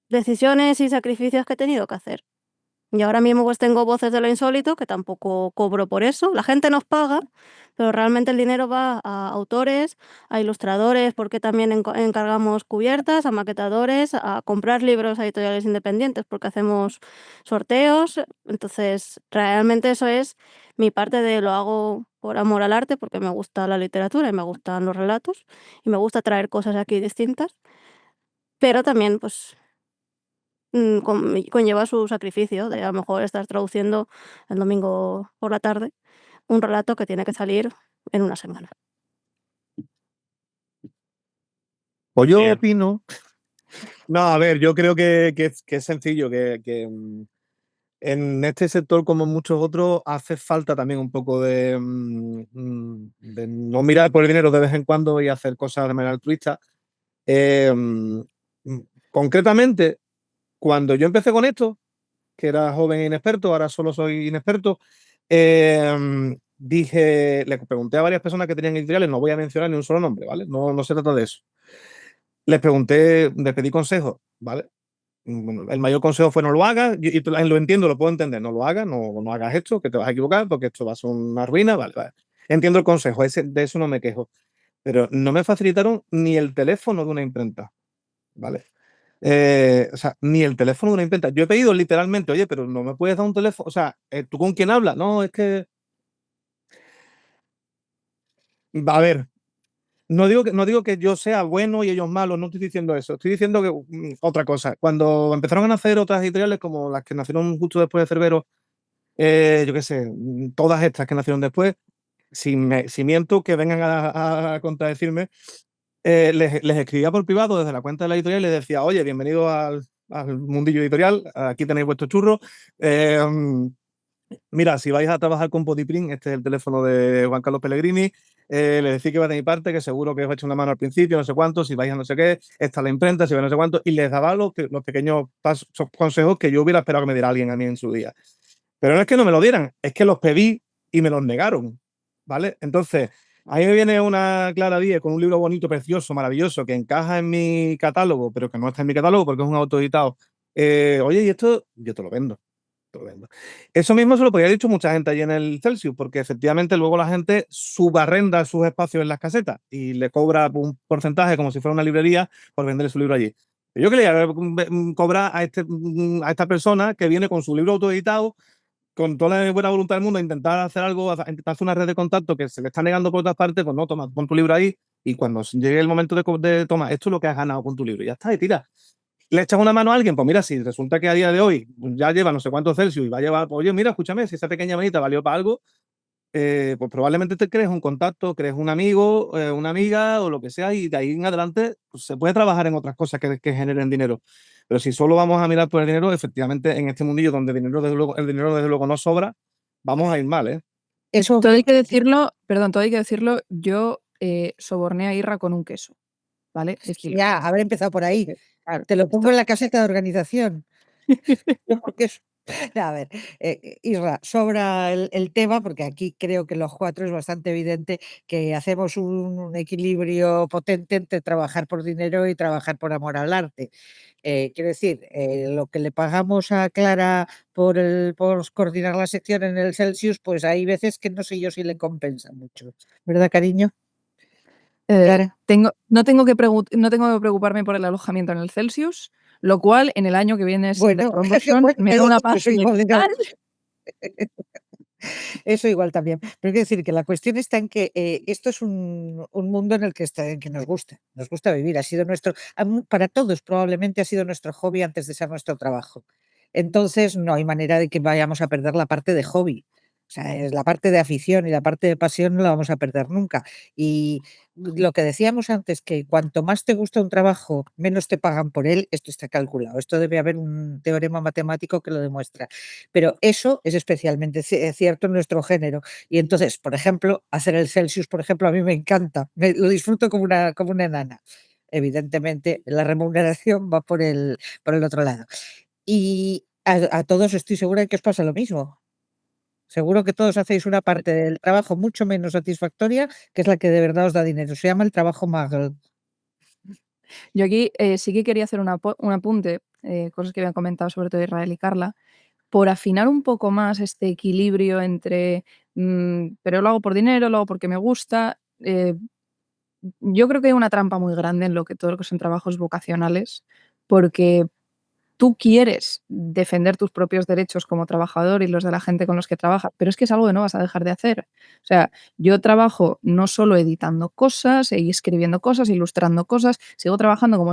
decisiones y sacrificios que he tenido que hacer. Y ahora mismo pues tengo Voces de lo Insólito, que tampoco cobro por eso. La gente nos paga, pero realmente el dinero va a autores, a ilustradores, porque también encargamos cubiertas, a maquetadores, a comprar libros a editoriales independientes, porque hacemos sorteos. Entonces, realmente eso es mi parte de lo hago por amor al arte, porque me gusta la literatura y me gustan los relatos y me gusta traer cosas aquí distintas, pero también pues conlleva su sacrificio de a lo mejor estar traduciendo el domingo por la tarde un relato que tiene que salir en una semana. Pues yo Bien. opino. No, a ver, yo creo que es sencillo, en este sector, como en muchos otros, hace falta también un poco de no mirar por el dinero de vez en cuando y hacer cosas de manera altruista. Concretamente, cuando yo empecé con esto, que era joven e inexperto, ahora solo soy inexperto, le pregunté a varias personas que tenían editoriales, no voy a mencionar ni un solo nombre, ¿vale? No se trata de eso. Les pregunté, les pedí consejos, ¿vale? Bueno, el mayor consejo fue no lo hagas, y lo entiendo, lo puedo entender, no lo hagas, no hagas esto, que te vas a equivocar, porque esto va a ser una ruina, vale. Entiendo el consejo, de eso no me quejo, pero no me facilitaron ni el teléfono de una imprenta, ¿vale? O sea, ni el teléfono de una imprenta. Yo he pedido literalmente, oye, pero no me puedes dar un teléfono, o sea, ¿tú con quién hablas? No, es que, a ver, no digo que yo sea bueno y ellos malos, no estoy diciendo eso. Estoy diciendo que otra cosa. Cuando empezaron a nacer otras editoriales como las que nacieron justo después de Cerbero, yo qué sé, todas estas que nacieron después, si miento, que vengan a contradecirme, les escribía por privado desde la cuenta de la editorial y les decía, oye, bienvenido al mundillo editorial, aquí tenéis vuestro churro. Mira, si vais a trabajar con Podiprint, este es el teléfono de Juan Carlos Pellegrini, le decís que va de mi parte, que seguro que os he hecho una mano al principio, no sé cuánto, si vais a no sé qué, esta es la imprenta, si vais a no sé cuánto, y les daba los pequeños consejos que yo hubiera esperado que me diera alguien a mí en su día. Pero no es que no me lo dieran, es que los pedí y me los negaron, ¿vale? Entonces, a mí me viene una Clara Díez con un libro bonito, precioso, maravilloso, que encaja en mi catálogo, pero que no está en mi catálogo porque es un autoeditado. Oye, y esto yo te lo vendo. Eso mismo se lo podría haber dicho mucha gente allí en el Celsius, porque efectivamente luego la gente subarrenda sus espacios en las casetas y le cobra un porcentaje como si fuera una librería por venderle su libro allí. Yo quería cobrar a esta persona que viene con su libro autoeditado, con toda la buena voluntad del mundo, a intentar hacer algo, a intentar hacer una red de contacto que se le está negando por otras partes, pues no, toma, pon tu libro ahí y cuando llegue el momento de tomar, esto es lo que has ganado con tu libro, y ya está, y tira. Le echas una mano a alguien, pues mira, si resulta que a día de hoy ya lleva no sé cuántos Celsius y va a llevar, pues, oye, mira, escúchame, si esa pequeña manita valió para algo, pues probablemente te crees un contacto, crees un amigo, una amiga o lo que sea, y de ahí en adelante pues, se puede trabajar en otras cosas que generen dinero. Pero si solo vamos a mirar por el dinero, efectivamente, en este mundillo donde el dinero desde luego no sobra, vamos a ir mal, ¿eh? Eso, Todo hay que decirlo, perdón, todo hay que decirlo, yo soborné a Irra con un queso, ¿vale? Decirlo. ya, haber empezado por ahí. Claro. Te lo pongo en la caseta de organización. Porque a ver, Isra, sobra el tema, porque aquí creo que los cuatro es bastante evidente que hacemos un equilibrio potente entre trabajar por dinero y trabajar por amor al arte. Quiero decir, lo que le pagamos a Clara por coordinar la sección en el Celsius, pues hay veces que no sé yo si le compensa mucho. ¿Verdad, cariño? Claro. No tengo que preocuparme por el alojamiento en el Celsius, lo cual en el año que viene de Bueno, conversión bueno, me da una paz eso igual mental. eso igual también. Pero quiero decir que la cuestión está en que esto es un mundo en el que nos gusta vivir. Ha sido para todos probablemente ha sido nuestro hobby antes de ser nuestro trabajo. Entonces no hay manera de que vayamos a perder la parte de hobby. O sea, es la parte de afición y la parte de pasión no la vamos a perder nunca. Y lo que decíamos antes, que cuanto más te gusta un trabajo, menos te pagan por él, esto está calculado. Esto debe haber un teorema matemático que lo demuestra. Pero eso es especialmente cierto en nuestro género. Y entonces, por ejemplo, hacer el Celsius, por ejemplo, a mí me encanta, lo disfruto como una enana. Evidentemente, la remuneración va por el otro lado. Y a todos estoy segura de que os pasa lo mismo. Seguro que todos hacéis una parte del trabajo mucho menos satisfactoria, que es la que de verdad os da dinero. Se llama el trabajo muggle. Yo aquí sí que quería hacer un apunte, cosas que habían comentado sobre todo Israel y Carla, por afinar un poco más este equilibrio entre, pero lo hago por dinero, lo hago porque me gusta. Yo creo que hay una trampa muy grande en todo lo que son trabajos vocacionales, porque tú quieres defender tus propios derechos como trabajador y los de la gente con los que trabajas, pero es que es algo que no vas a dejar de hacer. O sea, yo trabajo no solo editando cosas, escribiendo cosas, ilustrando cosas, sigo trabajando como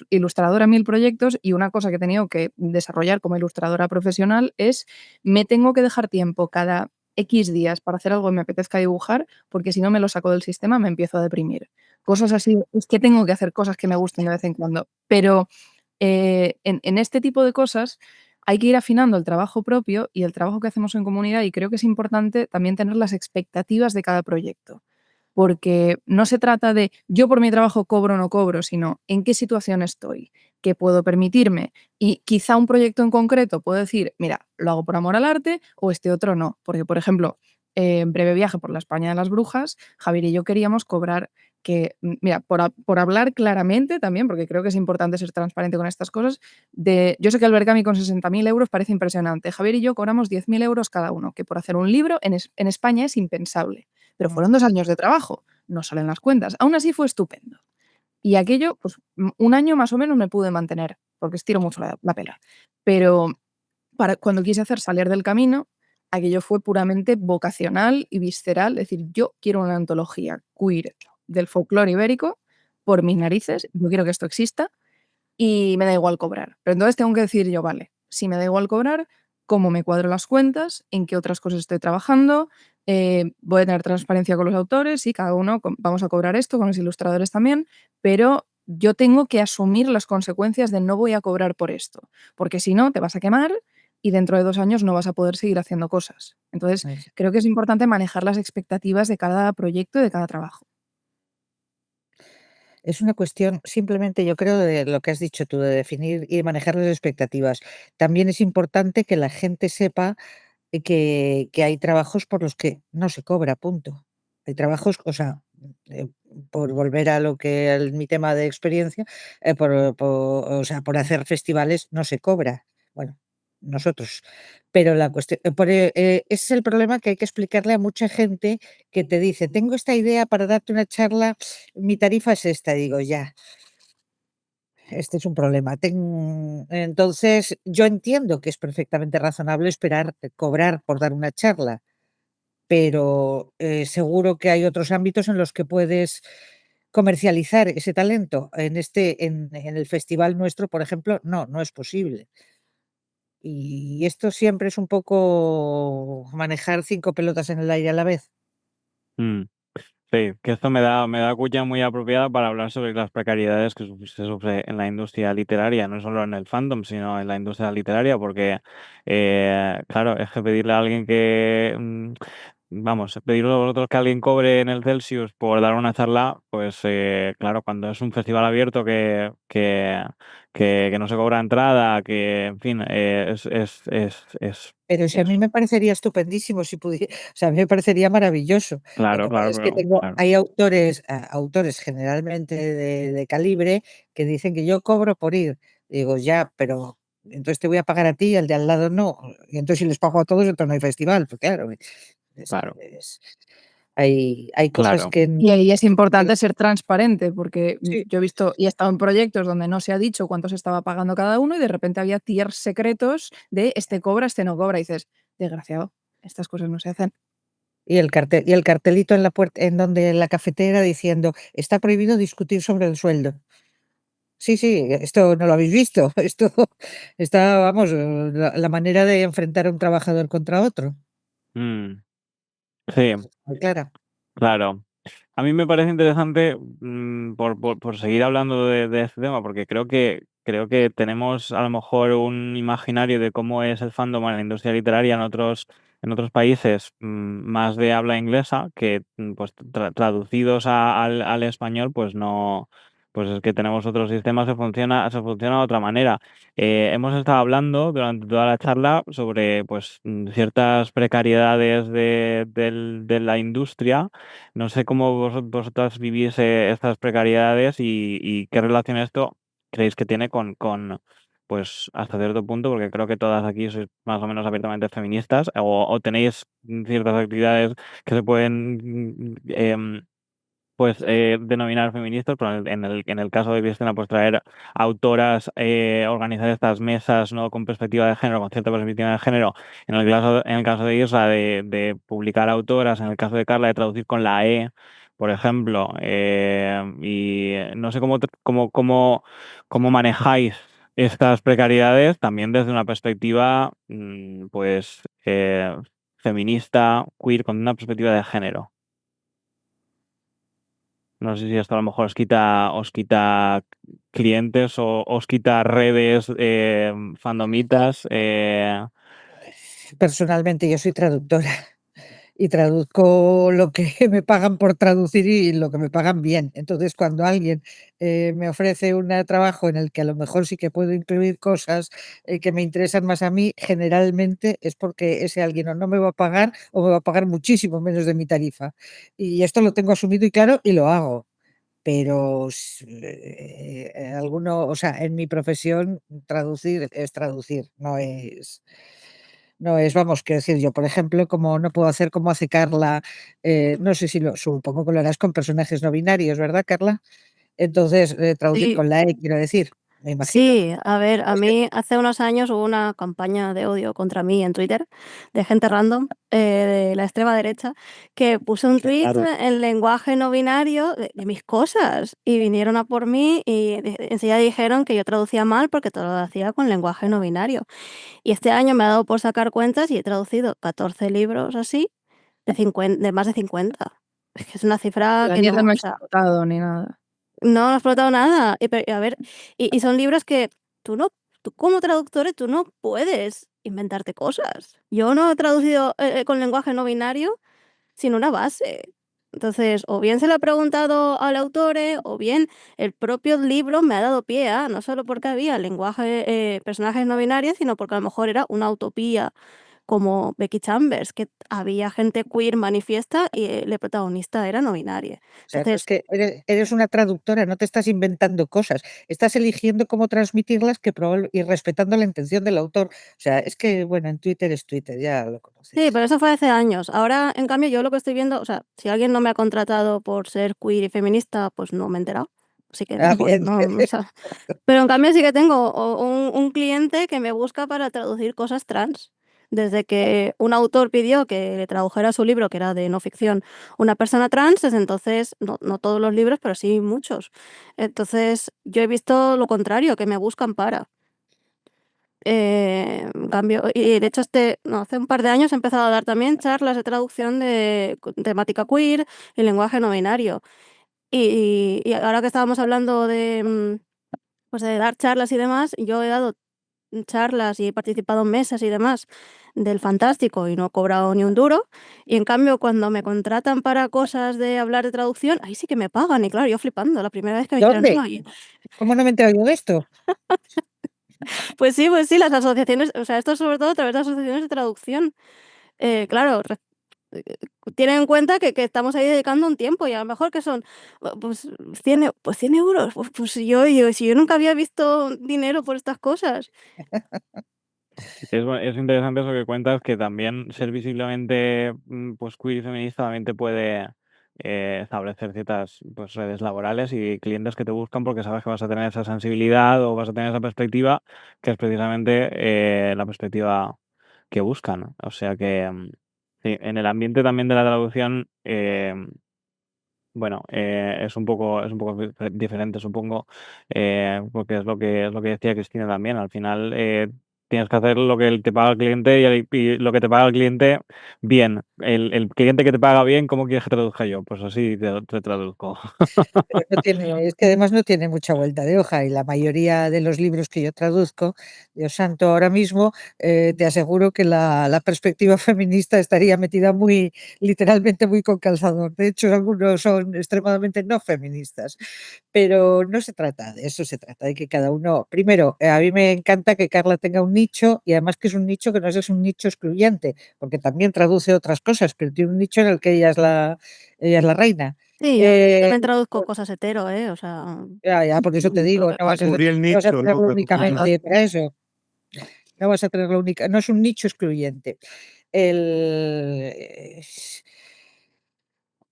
ilustradora en 1000 proyectos y una cosa que he tenido que desarrollar como ilustradora profesional es me tengo que dejar tiempo cada X días para hacer algo que me apetezca dibujar, porque si no me lo saco del sistema me empiezo a deprimir. Cosas así, es que tengo que hacer cosas que me gusten de vez en cuando, pero en este tipo de cosas hay que ir afinando el trabajo propio y el trabajo que hacemos en comunidad, y creo que es importante también tener las expectativas de cada proyecto, porque no se trata de yo por mi trabajo cobro o no cobro, sino en qué situación estoy, qué puedo permitirme. Y quizá un proyecto en concreto puedo decir, mira, lo hago por amor al arte o este otro no, porque por ejemplo, en Breve viaje por la España de las brujas, Javier y yo queríamos cobrar mira, por hablar claramente también, porque creo que es importante ser transparente con estas cosas, yo sé que Albergami con 60.000 euros parece impresionante. Javier y yo cobramos 10.000 euros cada uno, que por hacer un libro en España es impensable. Pero fueron 2 años de trabajo, no salen las cuentas. Aún así fue estupendo. Y aquello, pues un año más o menos me pude mantener, porque estiro mucho la pela. Pero cuando quise hacer Salir del Camino, aquello fue puramente vocacional y visceral, es decir, yo quiero una antología queer del folclore ibérico por mis narices, yo quiero que esto exista y me da igual cobrar. Pero entonces tengo que decir yo, vale, si me da igual cobrar, ¿cómo me cuadro las cuentas? ¿En qué otras cosas estoy trabajando? Voy a tener transparencia con los autores y cada uno vamos a cobrar esto, con los ilustradores también, pero yo tengo que asumir las consecuencias de no voy a cobrar por esto, porque si no, te vas a quemar y dentro de 2 años no vas a poder seguir haciendo cosas. Entonces, Es creo que es importante manejar las expectativas de cada proyecto y de cada trabajo. es una cuestión simplemente, yo creo, de lo que has dicho tú, de definir y manejar las expectativas. También es importante que la gente sepa que hay trabajos por los que no se cobra, punto. Hay trabajos, o sea, eh, por volver a lo que mi tema de experiencia, o sea, por hacer festivales no se cobra. Bueno, nosotros. Pero la cuestión, ese es el problema que hay que explicarle a mucha gente que te dice, tengo esta idea para darte una charla, mi tarifa es esta. Digo, ya, este es un problema. Entonces, yo entiendo que es perfectamente razonable esperar cobrar por dar una charla, pero seguro que hay otros ámbitos en los que puedes comercializar ese talento. En el festival nuestro, por ejemplo, no es posible. Y esto siempre es un poco manejar 5 pelotas en el aire a la vez. Mm. Sí, que esto me da cuña muy apropiada para hablar sobre las precariedades que se sufre en la industria literaria, no solo en el fandom, sino en la industria literaria, porque, claro, es que pedirle a alguien que, vamos, pedirle a vosotros que alguien cobre en el Celsius por dar una charla, pues, claro, cuando es un festival abierto que no se cobra entrada, que, en fin, Pero si a mí me parecería estupendísimo si pudiera, o sea, a mí me parecería maravilloso. Lo claro, que pasa claro, es que pero, claro, hay autores generalmente de calibre que dicen que yo cobro por ir. Digo, ya, pero entonces te voy a pagar a ti y al de al lado no. Y entonces si les pago a todos, entonces no hay festival, pues claro. Es, claro. es- Hay cosas Claro. que Y ahí es importante ser transparente, porque sí, yo he visto y he estado en proyectos donde no se ha dicho cuánto se estaba pagando cada uno y de repente había tiers secretos de este cobra, este no cobra. Y dices, desgraciado, estas cosas no se hacen. y el cartelito en la puerta en la cafetera diciendo: "Está prohibido discutir sobre el sueldo". Sí, sí, esto no lo habéis visto. Esto está, vamos, la manera de enfrentar a un trabajador contra otro, Mm, sí, muy clara. claro. A mí me parece interesante, por seguir hablando de este tema, porque creo que tenemos a lo mejor un imaginario de cómo es el fandom en la industria literaria en otros países, más de habla inglesa, que, pues, traducidos al español, pues no, pues es que tenemos otro sistema, se funciona de otra manera. Hemos estado hablando durante toda la charla sobre, pues, ciertas precariedades de la industria. No sé cómo vosotras vivís estas precariedades y qué relación esto creéis que tiene pues hasta cierto punto, porque creo que todas aquí sois más o menos abiertamente feministas, o tenéis ciertas actividades que se pueden, pues, denominar feministas, pero en el caso de Cristina, pues traer autoras, organizar estas mesas, ¿no? Con perspectiva de género, con cierta perspectiva de género. En el caso de Isra, de publicar autoras, en el caso de Carla, de traducir con la E, por ejemplo. Y no sé cómo manejáis estas precariedades también desde una perspectiva, pues, feminista, queer, con una perspectiva de género. No sé si esto a lo mejor os quita clientes o os quita redes, fandomitas. Personalmente, yo soy traductora y traduzco lo que me pagan por traducir y lo que me pagan bien. Entonces, cuando alguien, me ofrece un trabajo en el que a lo mejor sí que puedo incluir cosas, que me interesan más a mí, generalmente es porque ese alguien o no me va a pagar o me va a pagar muchísimo menos de mi tarifa. Y esto lo tengo asumido y claro, y lo hago. Pero o sea, en mi profesión traducir es traducir, no es, vamos, quiero decir, yo, por ejemplo, como no puedo hacer como hace Carla, no sé si supongo que lo harás con personajes no binarios, ¿verdad, Carla? Entonces, traducir Sí. con la E, quiero decir, me imagino. Sí, a ver, a Pues que mí hace unos años hubo una campaña de odio contra mí en Twitter, de gente random, de la extrema derecha, que puso un tweet claro, en lenguaje no binario de mis cosas, y vinieron a por mí y enseguida dijeron que yo traducía mal porque todo lo hacía con lenguaje no binario. Y este año me ha dado por sacar cuentas y he traducido 14 libros así, de más de 50. Es que es una cifra La que nieta no, no ha o sea, explotado ni nada. no, no ha explotado nada. Y a ver, y son libros que tú como traductor, tú no puedes inventarte cosas. Yo no he traducido, con lenguaje no binario sin una base. Entonces, o bien se lo he preguntado al autor, o bien el propio libro me ha dado pie a, no solo porque había lenguaje, personajes no binarios, sino porque a lo mejor era una utopía como Becky Chambers, que había gente queer manifiesta y el protagonista era no binario. o sea, es Entonces, que eres una traductora, no te estás inventando cosas, estás eligiendo cómo transmitirlas y respetando la intención del autor. O sea, es que, bueno, en Twitter es Twitter, ya lo sí, conoces. pero eso fue hace años. Ahora, en cambio, yo lo que estoy viendo, o sea, si alguien no me ha contratado por ser queer y feminista, pues no me he enterado. Así que, Ah, pues bien. no, o sea, pero en cambio sí que tengo un cliente que me busca para traducir cosas trans. Desde que un autor pidió que le tradujera su libro, que era de no ficción, una persona trans, desde entonces, no todos los libros, pero sí muchos. Entonces, yo he visto lo contrario, que me buscan para. En cambio, y de hecho no, hace un par de años he empezado a dar también charlas de traducción de temática queer y lenguaje no binario. Y ahora que estábamos hablando de, pues de dar charlas y demás, yo he dado charlas y he participado en mesas y demás del Fantástico y no he cobrado ni un duro. Y en cambio, cuando me contratan para cosas de hablar de traducción, ahí sí que me pagan. Y claro, yo flipando, la primera vez que me dijeron, ¿Dónde? no, ¿Cómo no me entero yo de esto? pues sí, las asociaciones, o sea, esto sobre todo a través de asociaciones de traducción. Claro, eh, tienen en cuenta que estamos ahí dedicando un tiempo y a lo mejor que son, pues 100 euros, pues si yo nunca había visto dinero por estas cosas. Es interesante eso que cuentas, que también ser visiblemente pues queer y feminista también te puede establecer ciertas pues, redes laborales y clientes que te buscan porque sabes que vas a tener esa sensibilidad o vas a tener esa perspectiva, que es precisamente la perspectiva que buscan. O sea que sí, en el ambiente también de la traducción, bueno, es un poco diferente, supongo, porque es lo que decía Cristina también. Al final, tienes que hacer lo que te paga el cliente y lo que te paga el cliente bien. El cliente que te paga bien, ¿cómo quieres que traduzca yo? Pues así te traduzco. Pero es que además no tiene mucha vuelta de hoja y la mayoría de los libros que yo traduzco, Dios santo, ahora mismo te aseguro que la perspectiva feminista estaría metida muy, literalmente muy con calzador. De hecho, algunos son extremadamente no feministas, pero no se trata de eso, se trata de que cada uno, primero, a mí me encanta que Carla tenga un nicho y además que es un nicho que no es un nicho excluyente, porque también traduce otras cosas, pero tiene un nicho en el que ella es la reina. Sí, yo también traduzco Por cosas hetero, o sea, ya, por eso te digo, no vas a Cubrir el no vas a nicho, ¿no? tenerlo Cubrir el únicamente para eso, no vas a tenerlo no es un nicho excluyente. El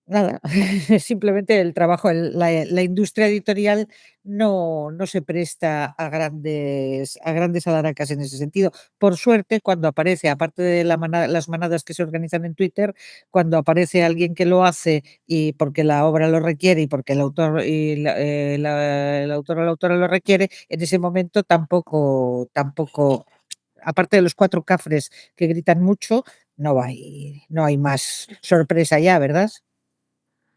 Nada, simplemente el trabajo, la industria editorial no se presta a grandes alaracas en ese sentido. Por suerte, cuando aparece, aparte de las manadas que se organizan en Twitter, cuando aparece alguien que lo hace y porque la obra lo requiere y porque el autor y el autor o la autora lo requiere, en ese momento tampoco, aparte de los 4 cafres que gritan mucho, no hay más sorpresa ya, ¿verdad?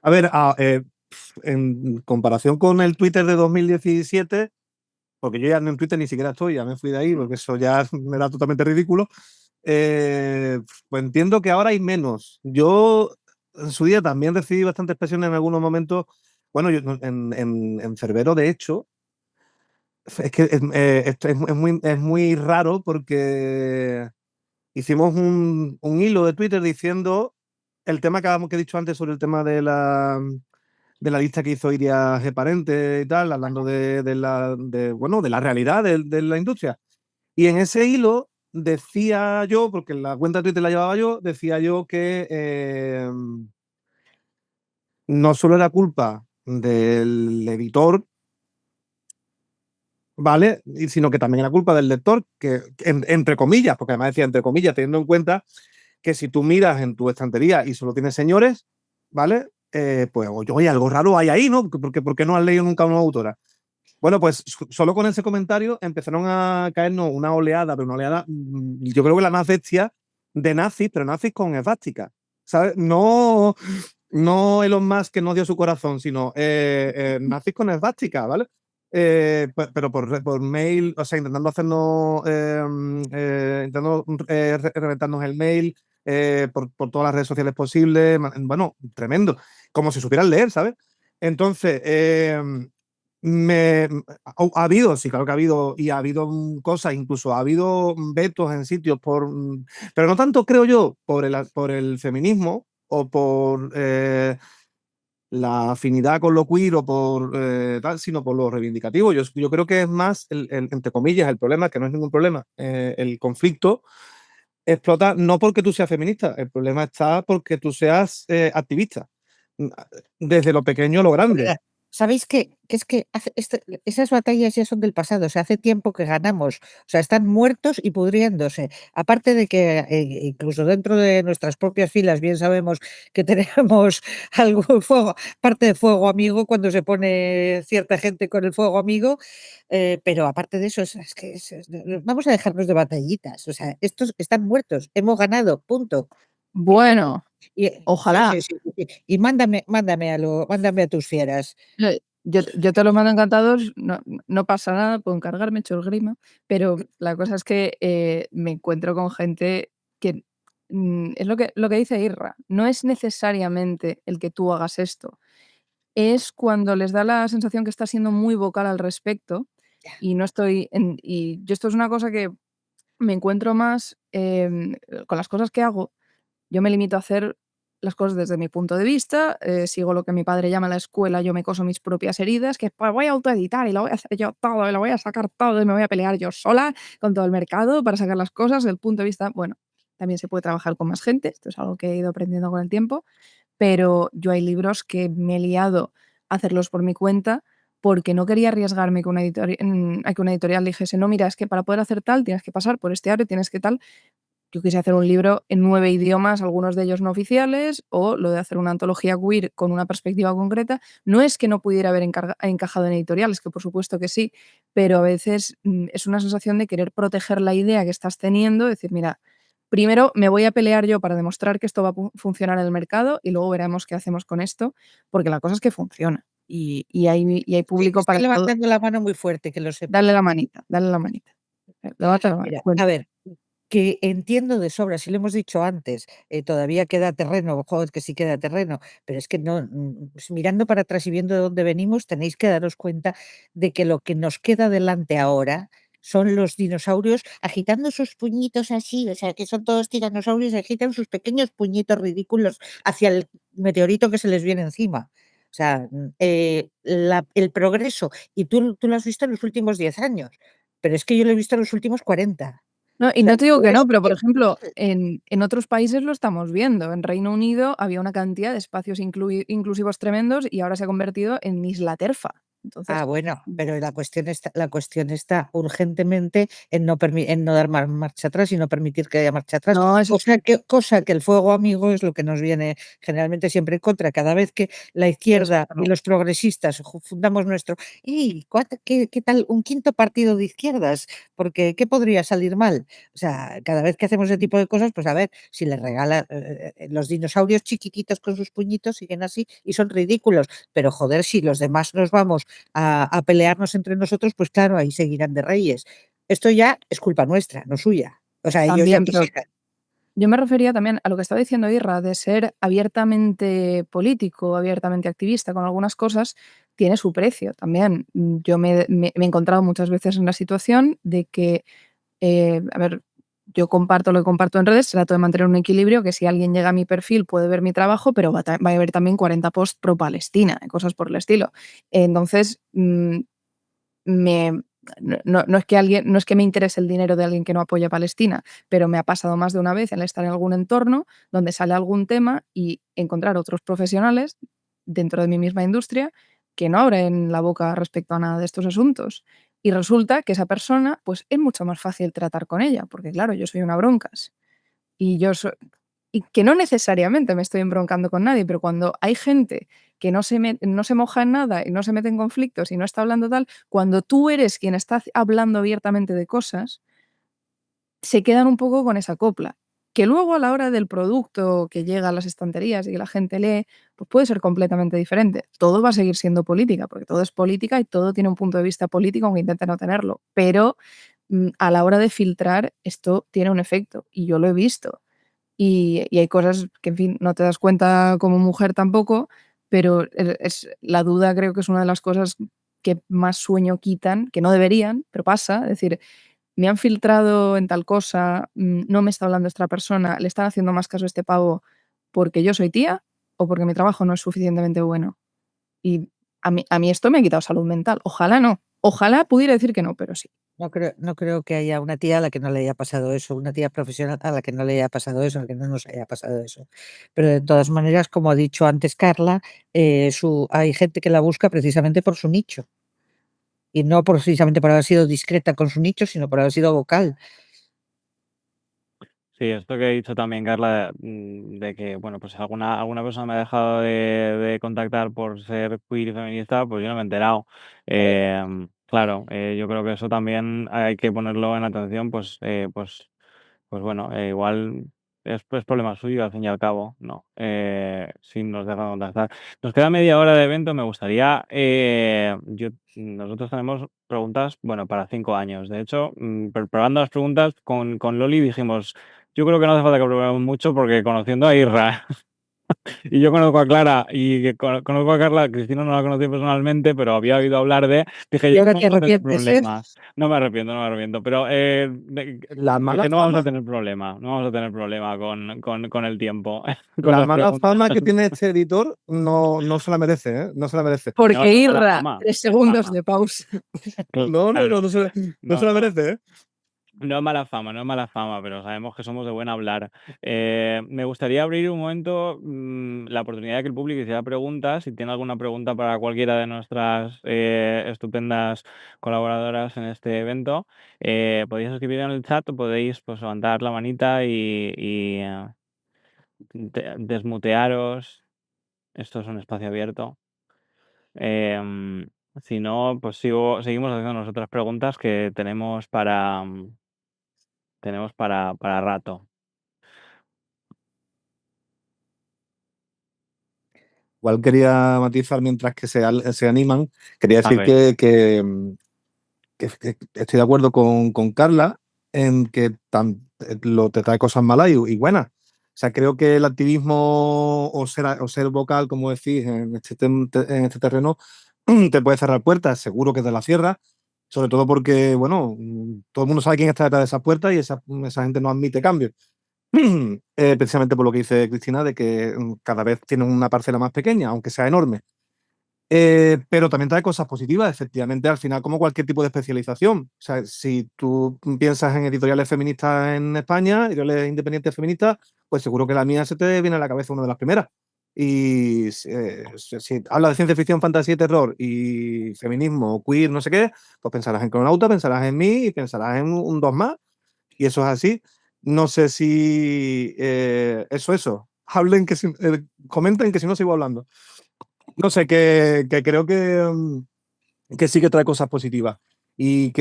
A ver, en comparación con el Twitter de 2017, porque yo ya en Twitter ni siquiera estoy, ya me fui de ahí, porque eso ya me era totalmente ridículo, pues entiendo que ahora hay menos. Yo en su día también recibí bastantes presiones en algunos momentos. Bueno, yo en Cerbero, de hecho, es que esto es muy raro porque hicimos un hilo de Twitter diciendo el tema que he dicho antes sobre el tema de la lista que hizo Iria G. Parente y tal, hablando bueno, de la realidad de la industria. Y en ese hilo decía yo, porque la cuenta de Twitter la llevaba yo, decía yo que no solo era culpa del editor, ¿vale? Sino que también era culpa del lector, que entre comillas, porque además decía entre comillas, teniendo en cuenta que si tú miras en tu estantería y solo tienes señores, ¿vale? Pues oye, algo raro hay ahí, ¿no? ¿Por qué no has leído nunca a una autora? Bueno, pues solo con ese comentario empezaron a caernos una oleada, pero una oleada, yo creo que la más bestia de nazis, pero nazis con esvástica, ¿sabes? No Elon Musk que nos dio su corazón, sino nazis con esvástica, ¿vale? Pero por mail, o sea, intentando hacernos, intentando reventarnos el mail por todas las redes sociales posibles, bueno, tremendo, como si supieran leer, ¿sabes? Entonces, ha habido, sí, claro que ha habido, y ha habido cosas, incluso ha habido vetos en sitios pero no tanto creo yo por el feminismo o por la afinidad con lo queer o por tal, sino por lo reivindicativo. Yo creo que es más, entre comillas, el problema, que no es ningún problema, el conflicto explota no porque tú seas feminista, el problema está porque tú seas activista, desde lo pequeño a lo grande. ¿Sabéis que es que esas batallas ya son del pasado? O sea, hace tiempo que ganamos. O sea, están muertos y pudriéndose. Aparte de que incluso dentro de nuestras propias filas bien sabemos que tenemos algún fuego, parte de fuego amigo cuando se pone cierta gente con el fuego amigo. Pero aparte de eso, es que vamos a dejarnos de batallitas. O sea, estos están muertos. Hemos ganado, punto. Bueno, Y, ojalá. y mándame a tus fieras. Yo te lo mando encantados, no pasa nada, puedo encargarme, echo el grima, pero la cosa es que me encuentro con gente que es lo que dice Irra, no es necesariamente el que tú hagas esto, es cuando les da la sensación que estás siendo muy vocal al respecto y no estoy y yo esto es una cosa que me encuentro más con las cosas que hago, yo me limito a hacer las cosas desde mi punto de vista, sigo lo que mi padre llama la escuela, yo me coso mis propias heridas, que pues voy a autoeditar y lo voy a hacer yo todo, y lo voy a sacar todo y me voy a pelear yo sola con todo el mercado para sacar las cosas. Desde el punto de vista, bueno, también se puede trabajar con más gente, esto es algo que he ido aprendiendo con el tiempo, pero yo hay libros que me he liado a hacerlos por mi cuenta porque no quería arriesgarme a que una editorial dijese, no, mira, es que para poder hacer tal tienes que pasar por este aro, tienes que tal. Yo quise hacer un libro en 9 idiomas, algunos de ellos no oficiales, o lo de hacer una antología queer con una perspectiva concreta. No es que no pudiera haber encajado en editoriales, que por supuesto que sí, pero a veces es una sensación de querer proteger la idea que estás teniendo, decir, mira, primero me voy a pelear yo para demostrar que esto va a funcionar en el mercado y luego veremos qué hacemos con esto, porque la cosa es que funciona y hay público Está para todo. levantando la mano muy fuerte, que lo sepas. Dale la manita, dale la manita. Levanta la mano, Mira, cuenta. a ver, que entiendo de sobra, si lo hemos dicho antes, todavía queda terreno, joder, que sí queda terreno, pero es que no, pues mirando para atrás y viendo de dónde venimos, tenéis que daros cuenta de que lo que nos queda delante ahora son los dinosaurios agitando sus puñitos así, o sea, que son todos tiranosaurios, agitan sus pequeños puñitos ridículos hacia el meteorito que se les viene encima. O sea, el progreso, y tú lo has visto en los últimos 10 años, pero es que yo lo he visto en los últimos 40. No, y O sea, no te digo que es no, pero por que ejemplo, en otros países lo estamos viendo. En Reino Unido había una cantidad de espacios inclusivos tremendos y ahora se ha convertido en Isla Terfa. Entonces, bueno, pero la cuestión está urgentemente en no dar marcha atrás y no permitir que haya marcha atrás, no, eso es cosa que el fuego amigo es lo que nos viene generalmente siempre en contra. Cada vez que la eso izquierda y no. los progresistas fundamos nuestro ¿qué tal un quinto partido de izquierdas? Porque, ¿qué podría salir mal? O sea, cada vez que hacemos ese tipo de cosas, pues a ver, si les regala los dinosaurios chiquititos con sus puñitos siguen así y son ridículos, pero joder, si los demás nos vamos a pelearnos entre nosotros, pues claro, ahí seguirán de reyes. Esto ya es culpa nuestra, no suya. O sea, ellos ya También, pero quisieran. yo me refería también a lo que estaba diciendo Irra, de ser abiertamente político, abiertamente activista con algunas cosas, tiene su precio también. Yo me he encontrado muchas veces en la situación de que, a ver, yo comparto lo que comparto en redes, trato de mantener un equilibrio, que si alguien llega a mi perfil puede ver mi trabajo, pero va a haber también 40 posts pro Palestina, cosas por el estilo. Entonces, me no es que me interese el dinero de alguien que no apoya a Palestina, pero me ha pasado más de una vez el estar en algún entorno donde sale algún tema y encontrar otros profesionales dentro de mi misma industria que no abren la boca respecto a nada de estos asuntos. Y resulta que esa persona, pues, es mucho más fácil tratar con ella, porque claro, yo soy una broncas. Y yo so y que no necesariamente me estoy embroncando con nadie, pero cuando hay gente que no se moja en nada y no se mete en conflictos y no está hablando tal, cuando tú eres quien está hablando abiertamente de cosas, se quedan un poco con esa copla. Que luego a la hora del producto que llega a las estanterías y que la gente lee, pues puede ser completamente diferente. Todo va a seguir siendo política, porque todo es política y todo tiene un punto de vista político, aunque intente no tenerlo. Pero, a la hora de filtrar, esto tiene un efecto, y yo lo he visto. Y hay cosas que, en fin, no te das cuenta como mujer tampoco, pero la duda creo que es una de las cosas que más sueño quitan, que no deberían, pero pasa. Es decir, me han filtrado en tal cosa, no me está hablando esta persona, le están haciendo más caso a este pavo porque yo soy tía o porque mi trabajo no es suficientemente bueno. Y a mí esto me ha quitado salud mental. Ojalá no. Ojalá pudiera decir que no, pero sí. No creo que haya una tía a la que no le haya pasado eso, una tía profesional a la que no le haya pasado eso, a la que no nos haya pasado eso. Pero de todas maneras, como ha dicho antes Carla, hay gente que la busca precisamente por su nicho. Y no precisamente por haber sido discreta con su nicho, sino por haber sido vocal. Sí, esto que he dicho también, Carla, de que, bueno, pues alguna persona me ha dejado de contactar por ser queer y feminista, pues yo no me he enterado. Claro, yo creo que eso también hay que ponerlo en atención, pues bueno, igual es problema suyo al fin y al cabo, ¿no? Si nos dejan contactar. Nos queda media hora de evento, me gustaría, nosotros tenemos preguntas, bueno, para 5 años. De hecho, preparando las preguntas con Loli dijimos, yo creo que no hace falta que preparemos mucho porque conociendo a Irra Y yo conozco a Clara y conozco a Carla, Cristina no la conocí personalmente, pero había oído hablar de... Dije, Y yo ahora no te vamos a tener arrepientes, ¿eh? problemas. No me arrepiento, pero La mala dije, no vamos a fama, tener problema, no vamos a tener problema con el tiempo, con la las mala preguntas. fama que tiene este editor no se la merece, ¿eh? No se la merece. No, Porque no mala Irra, fama, 3 es segundos fama. de pausa. No se No, la merece, ¿eh? no es mala fama, pero sabemos que somos de buen hablar. Me gustaría abrir un momento la oportunidad de que el público hiciera preguntas. Si tiene alguna pregunta para cualquiera de nuestras estupendas colaboradoras en este evento, podéis escribir en el chat o podéis pues, levantar la manita y desmutearos. Esto es un espacio abierto. Si no, pues seguimos haciendo nosotras preguntas que tenemos para rato. Igual quería matizar mientras que se animan. Quería A decir ver. que estoy de acuerdo con Carla en que te trae cosas malas y buenas. O sea, creo que el activismo o ser vocal, como decís, en este terreno, te puede cerrar puertas. Seguro que te la cierra. Sobre todo porque, bueno, todo el mundo sabe quién está detrás de esas puertas y esa gente no admite cambios. Precisamente por lo que dice Cristina, de que cada vez tienen una parcela más pequeña, aunque sea enorme. Pero también trae cosas positivas, efectivamente, al final, como cualquier tipo de especialización. O sea, si tú piensas en editoriales feministas en España, editoriales independientes feministas, pues seguro que la mía se te viene a la cabeza una de las primeras. Y si hablas de ciencia ficción, fantasía y terror y feminismo, queer, no sé qué, pues pensarás en Cronauta, pensarás en mí y pensarás en un dos más. Y eso es así. No sé si eso. Hablen comenten que si no sigo hablando. No sé, que creo que sí que trae cosas positivas y y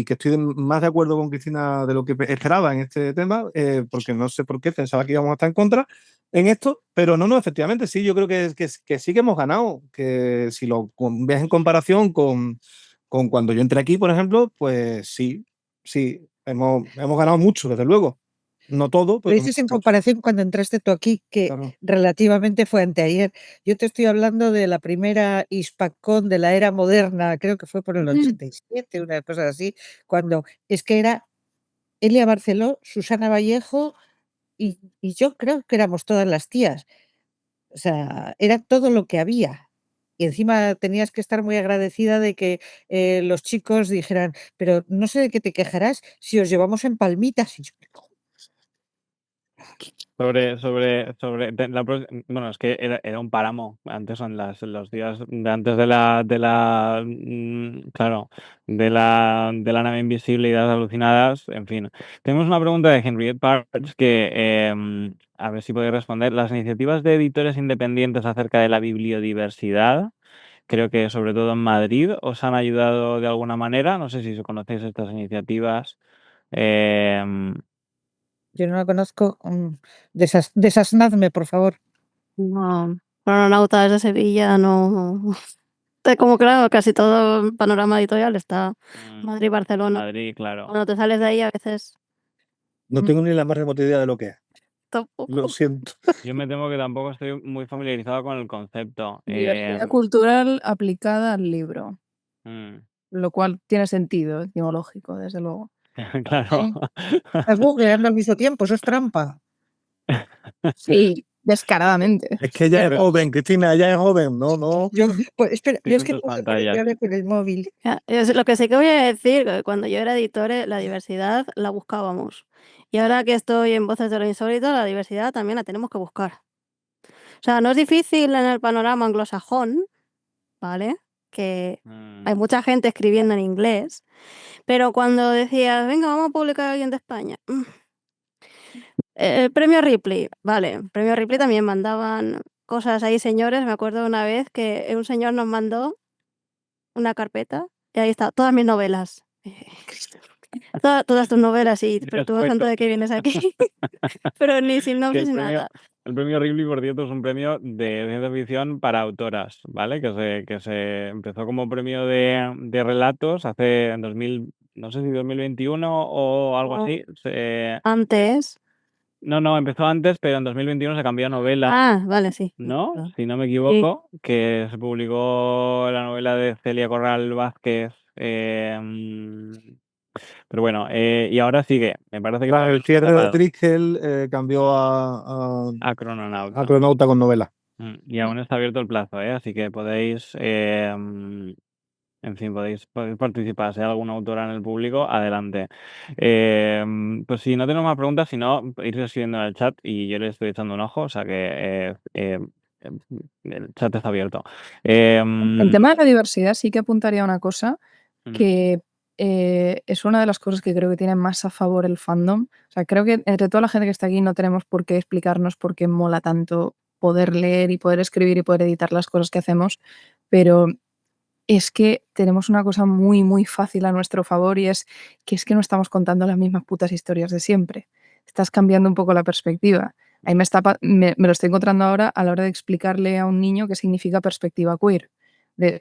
que estoy más de acuerdo con Cristina de lo que esperaba en este tema, porque no sé por qué pensaba que íbamos a estar en contra en esto, pero no, efectivamente, sí, yo creo que sí que hemos ganado, que si lo ves en comparación con cuando yo entré aquí, por ejemplo, pues sí, hemos ganado mucho, desde luego. No todo, Pero pero dices en comparación cuando entraste tú aquí, que claro. relativamente fue anteayer. Yo te estoy hablando de la primera HISPACón de la era moderna, creo que fue por el 87, una cosa así, cuando es que era Elia Barceló, Susana Vallejo y yo creo que éramos todas las tías. O sea, era todo lo que había. Y encima tenías que estar muy agradecida de que los chicos dijeran, pero no sé de qué te quejarás si os llevamos en palmitas. Y yo, Bueno, es que era un páramo antes, en los días de antes claro, de la nave invisible y de las alucinadas, en fin. Tenemos una pregunta de Henriette Parks que, a ver si podéis responder. Las iniciativas de editores independientes acerca de la bibliodiversidad, creo que sobre todo en Madrid, ¿os han ayudado de alguna manera? No sé si conocéis estas iniciativas. yo no la conozco. Desasnadme, por favor. No, Crononauta desde Sevilla no. Como claro, casi todo el panorama editorial está Madrid-Barcelona. Madrid, claro. Cuando te sales de ahí a veces No tengo ni la más remota idea de lo que es. tampoco. Lo siento. Yo me temo que tampoco estoy muy familiarizado con el concepto. Diversidad cultural aplicada al libro, Mm, lo cual tiene sentido etimológico, desde luego. claro. Estás googleando al mismo tiempo, eso es trampa. Sí, descaradamente. Es que ella es joven, Cristina, ella es joven, no. Yo, pues espera, yo es que Muchas tengo que pantallas. conectarme con el móvil. Lo que sí que voy a decir, que cuando yo era editore, la diversidad la buscábamos. Y ahora que estoy en Voces de lo Insólito, la diversidad también la tenemos que buscar. O sea, no es difícil en el panorama anglosajón, ¿vale? Que hay mucha gente escribiendo en inglés, pero cuando decías, venga, vamos a publicar a alguien de España. El premio Ripley, vale, el premio Ripley también mandaban cosas ahí, señores. Me acuerdo una vez que un señor nos mandó una carpeta y ahí está, todas mis novelas. Todas tus novelas, sí, pero tú tanto de que vienes aquí. Pero ni Que sinopsis ni nada. el premio Ripley, por cierto, es un premio de ciencia ficción para autoras, ¿vale? Que se empezó como premio de relatos hace en 2000, no sé si 2021 o algo así. Antes, No, empezó antes, pero en 2021 se cambió a novela, Ah, vale, sí. ¿no? Perdón. Si no me Sí. equivoco, que se publicó la novela de Celia Corral Vázquez. Pero bueno, y ahora sigue. Me parece que Claro, el cierre de cerrado Trígel cambió a a Crononauta. Cronauta con novela. Y aún está abierto el plazo, así que podéis, en fin, podéis participar. Si hay alguna autora en el público, adelante. Pues si no tenemos más preguntas, si no, ir escribiendo en el chat y yo le estoy echando un ojo, o sea que el chat está abierto. El tema de la diversidad sí que apuntaría a una cosa Mm. que es una de las cosas que creo que tiene más a favor el fandom. O sea, creo que entre toda la gente que está aquí no tenemos por qué explicarnos por qué mola tanto poder leer y poder escribir y poder editar las cosas que hacemos, pero es que tenemos una cosa muy, muy fácil a nuestro favor y es que no estamos contando las mismas putas historias de siempre. Estás cambiando un poco la perspectiva. Ahí me lo estoy encontrando ahora a la hora de explicarle a un niño qué significa perspectiva queer.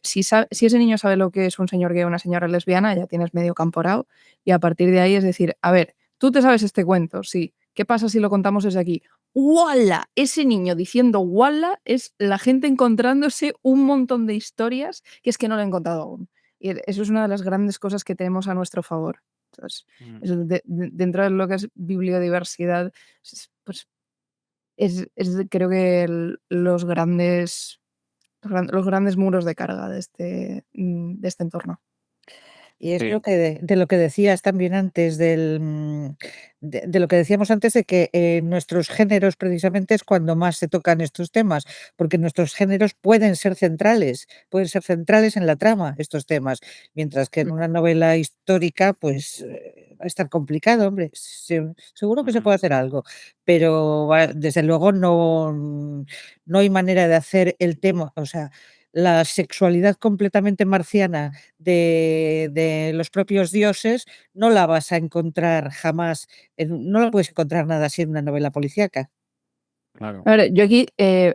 Si ese niño sabe lo que es un señor gay o una señora lesbiana, ya tienes medio camporao. Y a partir de ahí es decir, a ver, tú te sabes este cuento, sí. ¿Qué pasa si lo contamos desde aquí? ¡Wala! Ese niño diciendo wala es la gente encontrándose un montón de historias que es que no lo he encontrado aún. Y eso es una de las grandes cosas que tenemos a nuestro favor. Entonces, dentro de lo que es bibliodiversidad, pues creo que los grandes muros de carga de este entorno. Y es Sí. de lo que decías también antes de lo que decíamos antes de que nuestros géneros precisamente es cuando más se tocan estos temas, porque nuestros géneros pueden ser centrales en la trama estos temas, mientras que en una novela histórica, pues va a estar complicado, hombre. Seguro que se puede hacer algo, pero desde luego no hay manera de hacer el tema, o sea, la sexualidad completamente marciana de los propios dioses, no la vas a encontrar jamás, no la puedes encontrar nada así en una novela policíaca. Claro. A ver, yo aquí,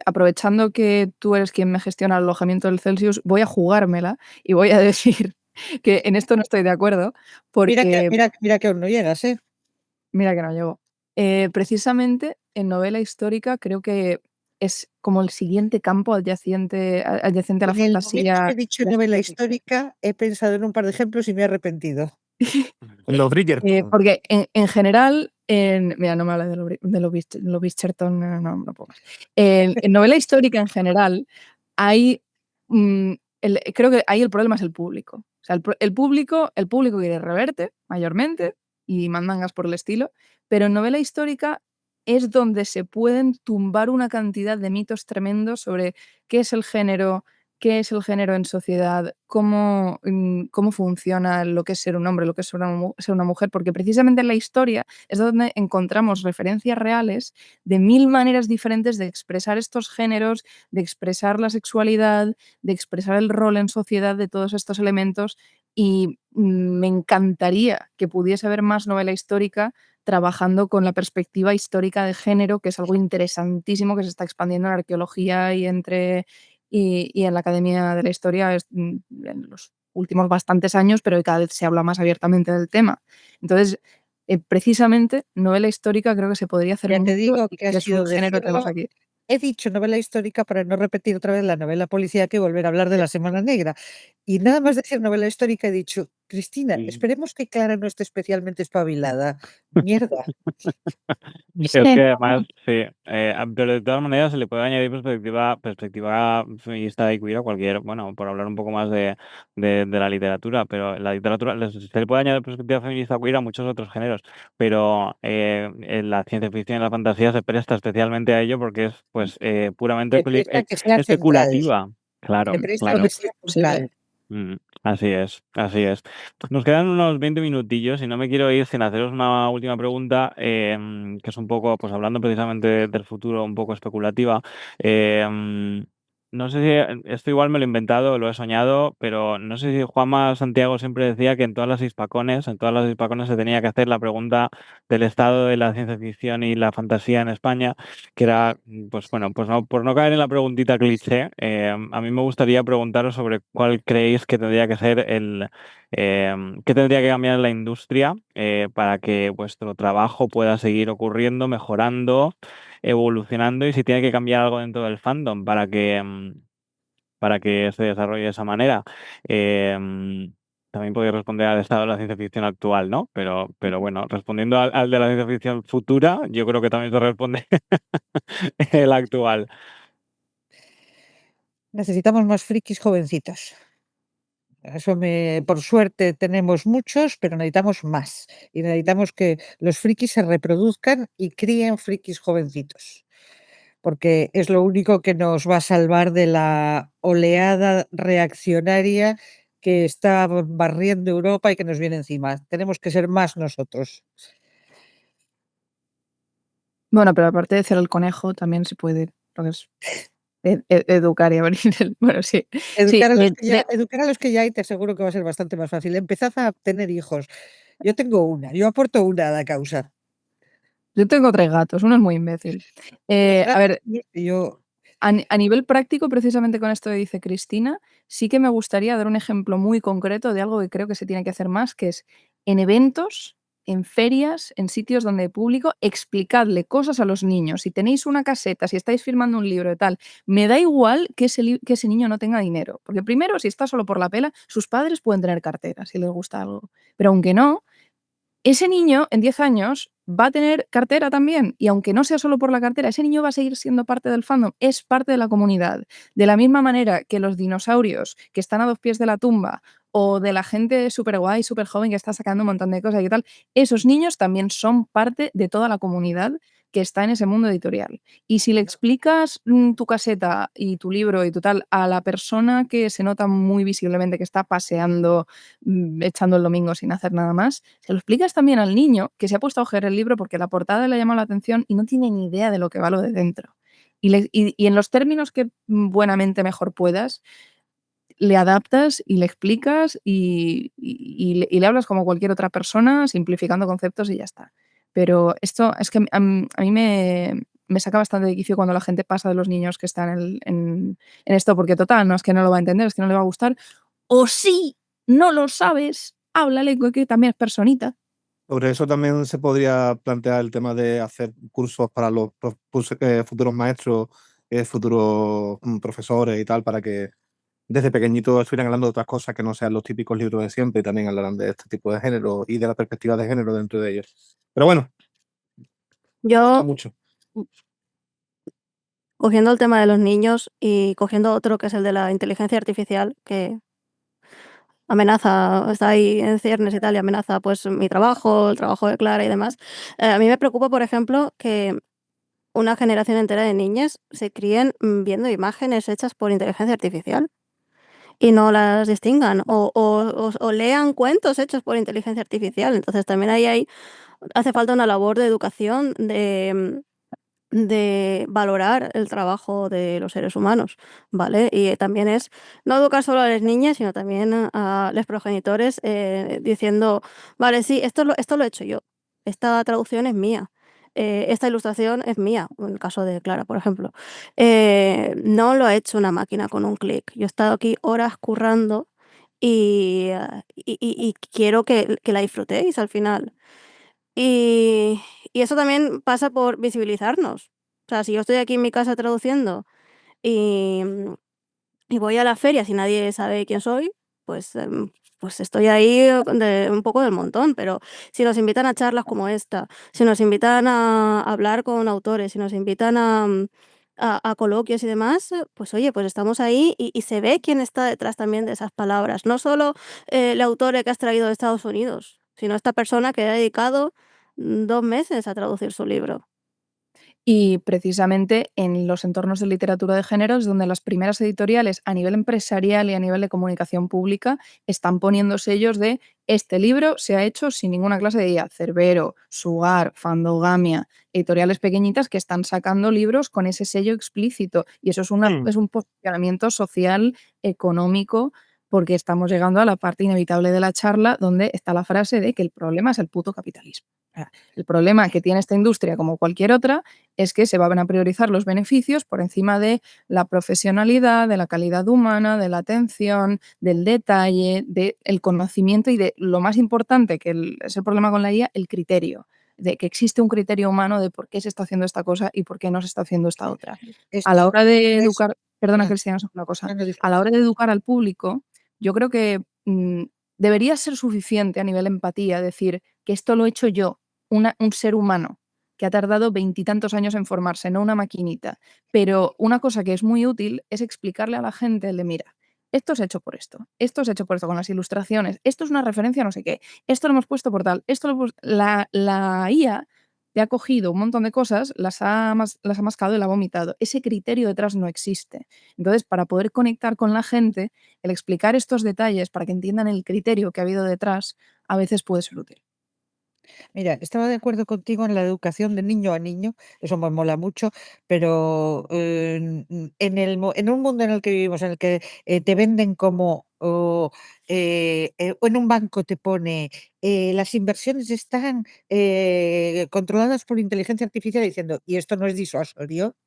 aprovechando que tú eres quien me gestiona el alojamiento del Celsius, voy a jugármela y voy a decir que en esto no estoy de acuerdo, porque Mira que aún no llegas, ¿eh? mira que no llego. Precisamente en novela histórica creo que es como el siguiente campo adyacente a la En el momento que fantasía he dicho novela clásica. histórica, he pensado en un par de ejemplos y me he arrepentido. Los Bridgerton. Porque en general, mira, no me hables de los Bridgerton, no puedo más. En novela histórica en general hay, creo que ahí el problema es el público. O sea, el público quiere reverte, mayormente, y mandangas por el estilo, pero en novela histórica es donde se pueden tumbar una cantidad de mitos tremendos sobre qué es el género en sociedad, cómo funciona lo que es ser un hombre, lo que es ser una mujer, porque precisamente en la historia es donde encontramos referencias reales de 1000 maneras diferentes de expresar estos géneros, de expresar la sexualidad, de expresar el rol en sociedad de todos estos elementos y me encantaría que pudiese haber más novela histórica trabajando con la perspectiva histórica de género, que es algo interesantísimo que se está expandiendo en la arqueología y en la Academia de la Historia en los últimos bastantes años, pero cada vez se habla más abiertamente del tema. Entonces, precisamente, novela histórica creo que se podría hacer Ya te mucho digo y que ha que es un sido género que tenemos decirlo. aquí. He dicho novela histórica para no repetir otra vez la novela policíaca y volver a hablar de la Semana Negra. Y nada más decir novela histórica he dicho: "Cristina, esperemos que Clara no esté especialmente espabilada". Mierda. Es que además, sí, pero de todas maneras se le puede añadir perspectiva feminista y queer a cualquier, bueno, por hablar un poco más de la literatura, pero la literatura se le puede añadir perspectiva feminista queer a muchos otros géneros, pero en la ciencia ficción y la fantasía se presta especialmente a ello porque es, pues, puramente Se presta que sea central. especulativa. Claro, Se presta claro. que sea central. Así es, así es. Nos quedan unos 20 minutillos y no me quiero ir sin haceros una última pregunta, que es un poco, pues hablando precisamente del futuro, un poco especulativa. No sé si esto igual me lo he inventado, lo he soñado, pero no sé si Juanma Santiago siempre decía que en todas las hispacones se tenía que hacer la pregunta del estado de la ciencia ficción y la fantasía en España, que era, pues bueno, pues no, por no caer en la preguntita cliché, a mí me gustaría preguntaros sobre cuál creéis que tendría que ser qué tendría que cambiar en la industria para que vuestro trabajo pueda seguir ocurriendo, mejorando, evolucionando, y si tiene que cambiar algo dentro del fandom para que se desarrolle de esa manera. También podéis responder al estado de la ciencia ficción actual, ¿no? Pero bueno, respondiendo al de la ciencia ficción futura, yo creo que también se responde el actual. Necesitamos más frikis jovencitos. Por suerte tenemos muchos, pero necesitamos más. Y necesitamos que los frikis se reproduzcan y críen frikis jovencitos. Porque es lo único que nos va a salvar de la oleada reaccionaria que está barriendo Europa y que nos viene encima. Tenemos que ser más nosotros. Bueno, pero aparte de ser el conejo, también se puede lo que es educar y abrir el bueno, sí. Sí, Educar a los que ya hay, te aseguro que va a ser bastante más fácil. Empezad a tener hijos. Yo tengo una, yo aporto una a la causa. yo tengo 3 gatos, uno es muy imbécil. A ver, Yo a nivel práctico, precisamente con esto que dice Cristina, sí que me gustaría dar un ejemplo muy concreto de algo que creo que se tiene que hacer más, que es en eventos, en ferias, en sitios donde hay público, explicadle cosas a los niños. Si tenéis una caseta, si estáis firmando un libro y tal, me da igual que ese niño no tenga dinero. Porque primero, si está solo por la pela, sus padres pueden tener cartera si les gusta algo. Pero aunque no, ese niño en 10 años va a tener cartera también, y aunque no sea solo por la cartera, ese niño va a seguir siendo parte del fandom, es parte de la comunidad. De la misma manera que los dinosaurios que están a 2 pies de la tumba, o de la gente súper guay, súper joven que está sacando un montón de cosas y tal, esos niños también son parte de toda la comunidad que está en ese mundo editorial. Y si le explicas tu caseta y tu libro y tu tal a la persona que se nota muy visiblemente que está paseando, echando el domingo sin hacer nada más, se lo explicas también al niño que se ha puesto a ojear el libro porque la portada le ha llamado la atención y no tiene ni idea de lo que va lo de dentro. Y en los términos que buenamente mejor puedas, le adaptas y le explicas y le hablas como cualquier otra persona, simplificando conceptos y ya está. Pero esto es que a mí me saca bastante de quicio cuando la gente pasa de los niños que están en esto, porque total, no es que no lo va a entender, es que no le va a gustar. O sí, no lo sabes, háblale, que también es personita. Sobre eso también se podría plantear el tema de hacer cursos para los futuros maestros, futuros profesores y tal, para que desde pequeñitos estuvieran hablando de otras cosas que no sean los típicos libros de siempre, y también hablarán de este tipo de género y de la perspectiva de género dentro de ellos. Pero bueno, Yo, mucho. cogiendo el tema de los niños y cogiendo otro que es el de la inteligencia artificial, que amenaza, está ahí en ciernes y tal, y amenaza pues mi trabajo, el trabajo de Clara y demás. A mí me preocupa, por ejemplo, que una generación entera de niñas se críen viendo imágenes hechas por inteligencia artificial y no las distingan, o lean cuentos hechos por inteligencia artificial. Entonces también ahí hace falta una labor de educación, de valorar el trabajo de los seres humanos, ¿vale? Y también es no educar solo a las niñas, sino también a los progenitores, diciendo, vale, sí, esto lo he hecho yo, esta traducción es mía, esta ilustración es mía, en el caso de Clara, por ejemplo. No lo ha hecho una máquina con un clic. Yo he estado aquí horas currando y quiero que la disfrutéis al final. Y eso también pasa por visibilizarnos. O sea, si yo estoy aquí en mi casa traduciendo y y voy a las ferias y nadie sabe quién soy, pues, pues estoy ahí un poco del montón. Pero si nos invitan a charlas como esta, si nos invitan a hablar con autores, si nos invitan a coloquios y demás, pues oye, pues estamos ahí y se ve quién está detrás también de esas palabras. No solo el autor que has traído de Estados Unidos, sino esta persona que ha dedicado 2 meses a traducir su libro. Y precisamente en los entornos de literatura de género es donde las primeras editoriales a nivel empresarial y a nivel de comunicación pública están poniendo sellos de este libro se ha hecho sin ninguna clase de IA. Cerbero, Sugar, Fandogamia, editoriales pequeñitas que están sacando libros con ese sello explícito. Y eso es un posicionamiento social, económico porque estamos llegando a la parte inevitable de la charla donde está la frase de que el problema es el puto capitalismo. El problema que tiene esta industria, como cualquier otra, es que se van a priorizar los beneficios por encima de la profesionalidad, de la calidad humana, de la atención, del detalle, del conocimiento y de lo más importante, que es el problema con la IA, el criterio, de que existe un criterio humano de por qué se está haciendo esta cosa y por qué no se está haciendo esta otra. A la hora de educar, perdona Cristina, una cosa, a la hora de educar al público, yo creo que debería ser suficiente a nivel empatía decir que esto lo he hecho yo, un ser humano que ha tardado 20 y tantos años en formarse, no una maquinita. Pero una cosa que es muy útil es explicarle a la gente el de, mira, esto se ha hecho por esto con las ilustraciones, esto es una referencia a no sé qué, esto lo hemos puesto por tal, la IA te ha cogido un montón de cosas, las ha mascado y la ha vomitado. Ese criterio detrás no existe. Entonces, para poder conectar con la gente, el explicar estos detalles para que entiendan el criterio que ha habido detrás, a veces puede ser útil. Mira, estaba de acuerdo contigo en la educación de niño a niño, eso me mola mucho, pero en un mundo en el que vivimos, en el que te venden como, o en un banco te pone, las inversiones están controladas por inteligencia artificial diciendo, ¿y esto no es disuasorio?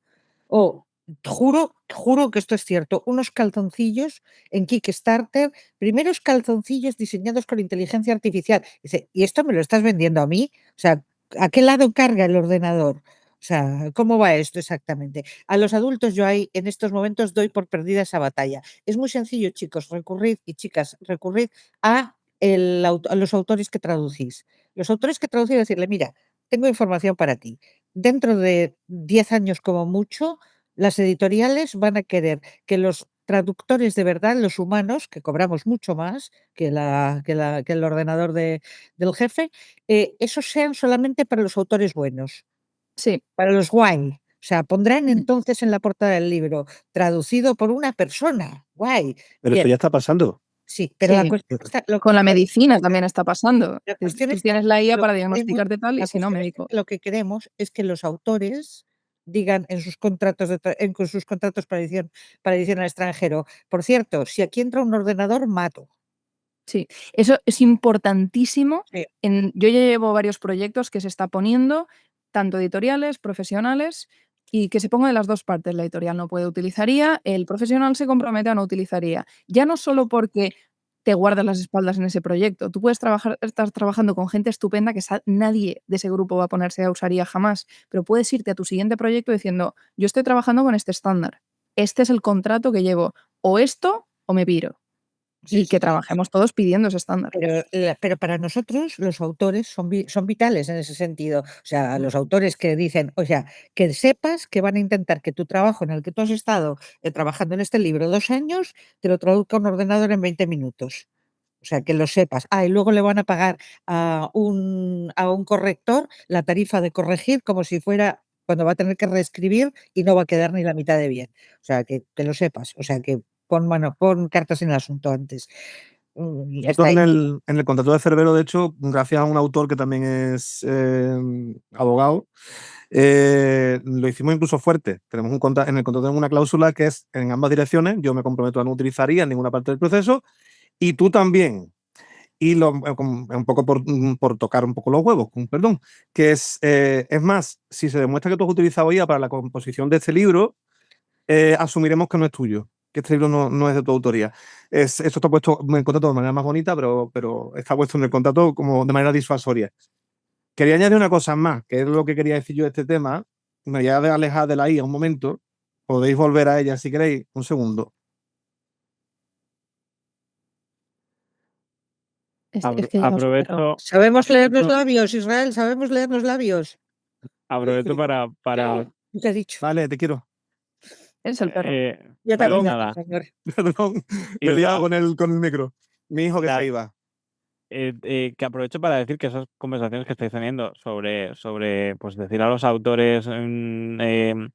O juro que esto es cierto, unos calzoncillos en Kickstarter, primeros calzoncillos diseñados con inteligencia artificial. Dice, ¿y esto me lo estás vendiendo a mí? O sea, ¿a qué lado carga el ordenador? O sea, ¿cómo va esto exactamente? A los adultos yo ahí en estos momentos doy por perdida esa batalla. Es muy sencillo, chicos, recurrid y chicas, recurrid a los autores que traducís. Los autores que traducís, decirle, mira, tengo información para ti. Dentro de 10 años como mucho, las editoriales van a querer que los traductores de verdad, los humanos, que cobramos mucho más que el ordenador del jefe, esos sean solamente para los autores buenos, Sí. para los guay. O sea, pondrán entonces en la portada del libro, traducido por una persona, guay. Pero Bien, esto ya está pasando. sí, pero la Sí. cuestión está, Con la medicina también está pasando. la Tú cuestión está tienes la IA lo para que queremos, diagnosticarte tal y la si no, cuestión está médico. que lo que queremos es que los autores digan en sus contratos con sus contratos para edición al extranjero, por cierto, si aquí entra un ordenador, mato. Sí, eso es importantísimo. Sí. Yo ya llevo varios proyectos que se está poniendo, tanto editoriales, profesionales, y que se ponga de las dos partes. La editorial no puede utilizar IA, el profesional se compromete a no utilizar IA. Ya no solo porque te guardas las espaldas en ese proyecto, tú puedes estar trabajando con gente estupenda que nadie de ese grupo va a ponerse a usar IA jamás, pero puedes irte a tu siguiente proyecto diciendo, yo estoy trabajando con este estándar, este es el contrato que llevo, o esto o me piro. Sí, Y que sí, sí. trabajemos todos pidiendo ese estándar. Pero para nosotros los autores son vitales en ese sentido. O sea, los autores que dicen, o sea, que sepas que van a intentar que tu trabajo en el que tú has estado trabajando en este libro 2 años, te lo traduzca un ordenador en 20 minutos. O sea, que lo sepas. Y luego le van a pagar a un corrector la tarifa de corregir como si fuera cuando va a tener que reescribir y no va a quedar ni la mitad de bien. O sea, que lo sepas. O sea, que pon cartas en el asunto antes. Y ya Nosotros está. en el contrato de Cerbero, de hecho, gracias a un autor que también es abogado, lo hicimos incluso fuerte. Tenemos en el contrato tenemos una cláusula que es en ambas direcciones. Yo me comprometo a no utilizar IA en ninguna parte del proceso y tú también. Y un poco por tocar un poco los huevos, con perdón, que es más, si se demuestra que tú has utilizado IA para la composición de este libro, asumiremos que no es tuyo, que este libro no es de tu autoría. Eso está puesto en el contrato de manera más bonita, pero está puesto en el contrato como de manera disuasoria. Quería añadir una cosa más, que es lo que quería decir yo de este tema. Me voy a alejar de la IA un momento. Podéis volver a ella si queréis. Un segundo. Es que ya nos superó. Aprovecho, Sabemos leer los labios, Israel, sabemos leer los labios. aprovecho para ¿Qué te he dicho? Vale, te quiero. Eres el perro. Yo Vale, también, nada. señor. Perdón, me he liado con el micro. Mi hijo que La- se iba. que aprovecho para decir que esas conversaciones que estáis teniendo sobre pues decir a los autores tener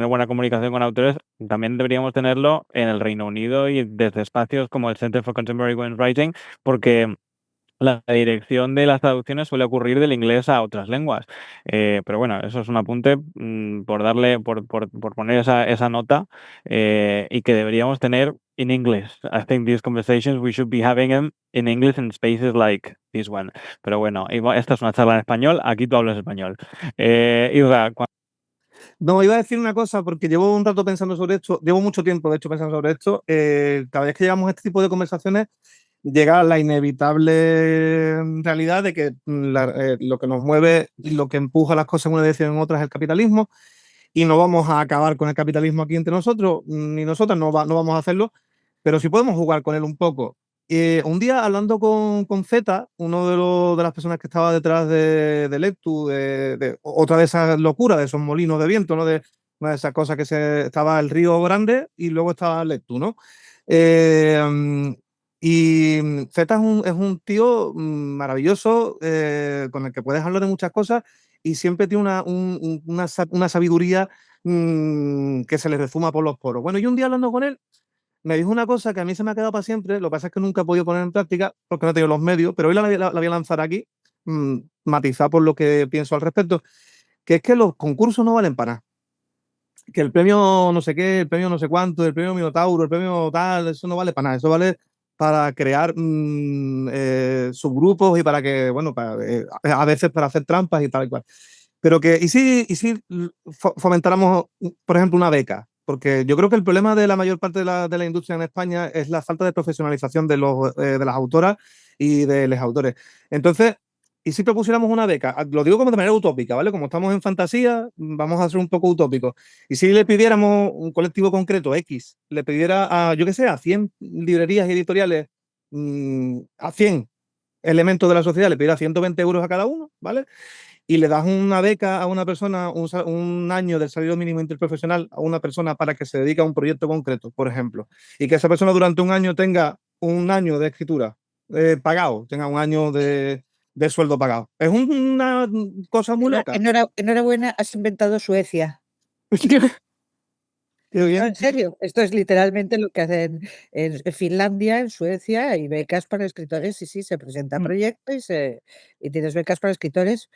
buena comunicación con autores, también deberíamos tenerlo en el Reino Unido y desde espacios como el Center for Contemporary Women's Writing, porque la dirección de las traducciones suele ocurrir del inglés a otras lenguas. Pero bueno, eso es un apunte por poner esa nota y que deberíamos tener in English. I think these conversations we should be having them in English in spaces like this one. Pero bueno, esta es una charla en español, aquí tú hablas español. Ilga, No, iba a decir una cosa porque llevo un rato pensando sobre esto, llevo mucho tiempo de hecho pensando sobre esto. Cada vez que llegamos a este tipo de conversaciones llega la inevitable realidad de que lo que nos mueve y lo que empuja las cosas en una dirección en otra es el capitalismo, y no vamos a acabar con el capitalismo aquí entre nosotros, ni nosotras no vamos a hacerlo, pero sí podemos jugar con él un poco. Un día hablando con Z, uno de las personas que estaba detrás de Lectu, de otra de esas locuras, de esos molinos de viento, ¿no? De una de esas cosas que estaba el Río Grande y luego estaba Lectu, ¿no? Y Z es un tío maravilloso, con el que puedes hablar de muchas cosas y siempre tiene una sabiduría que se le rezuma por los poros. Bueno, y un día hablando con él, me dijo una cosa que a mí se me ha quedado para siempre. Lo que pasa es que nunca he podido poner en práctica porque no he tenido los medios, pero hoy la voy a lanzar aquí, matizar por lo que pienso al respecto, que es que los concursos no valen para nada. Que el premio no sé qué, el premio no sé cuánto, el premio Minotauro, el premio tal, eso no vale para nada. Eso vale para crear subgrupos y para que, bueno, a veces para hacer trampas y tal y cual. Pero y si fomentáramos, por ejemplo, una beca, porque yo creo que el problema de la mayor parte de la industria en España es la falta de profesionalización de las autoras y de los autores. Entonces, ¿y si propusiéramos una beca? Lo digo como de manera utópica, ¿vale? Como estamos en fantasía, vamos a ser un poco utópicos. Y si le pidiéramos un colectivo concreto, X, le pidiera a, yo qué sé, a 100 librerías y editoriales, a 100 elementos de la sociedad, le pidiera 120 euros a cada uno, ¿vale? Y le das una beca a una persona, un año del salario mínimo interprofesional a una persona para que se dedique a un proyecto concreto, por ejemplo, y que esa persona durante un año tenga un año de escritura pagado, tenga un año de sueldo pagado. Es una cosa muy loca. Enhorabuena, has inventado Suecia. Qué bien. No, en serio, esto es literalmente lo que hacen en Finlandia, en Suecia, hay becas para escritores, sí, se presenta proyecto y tienes becas para escritores.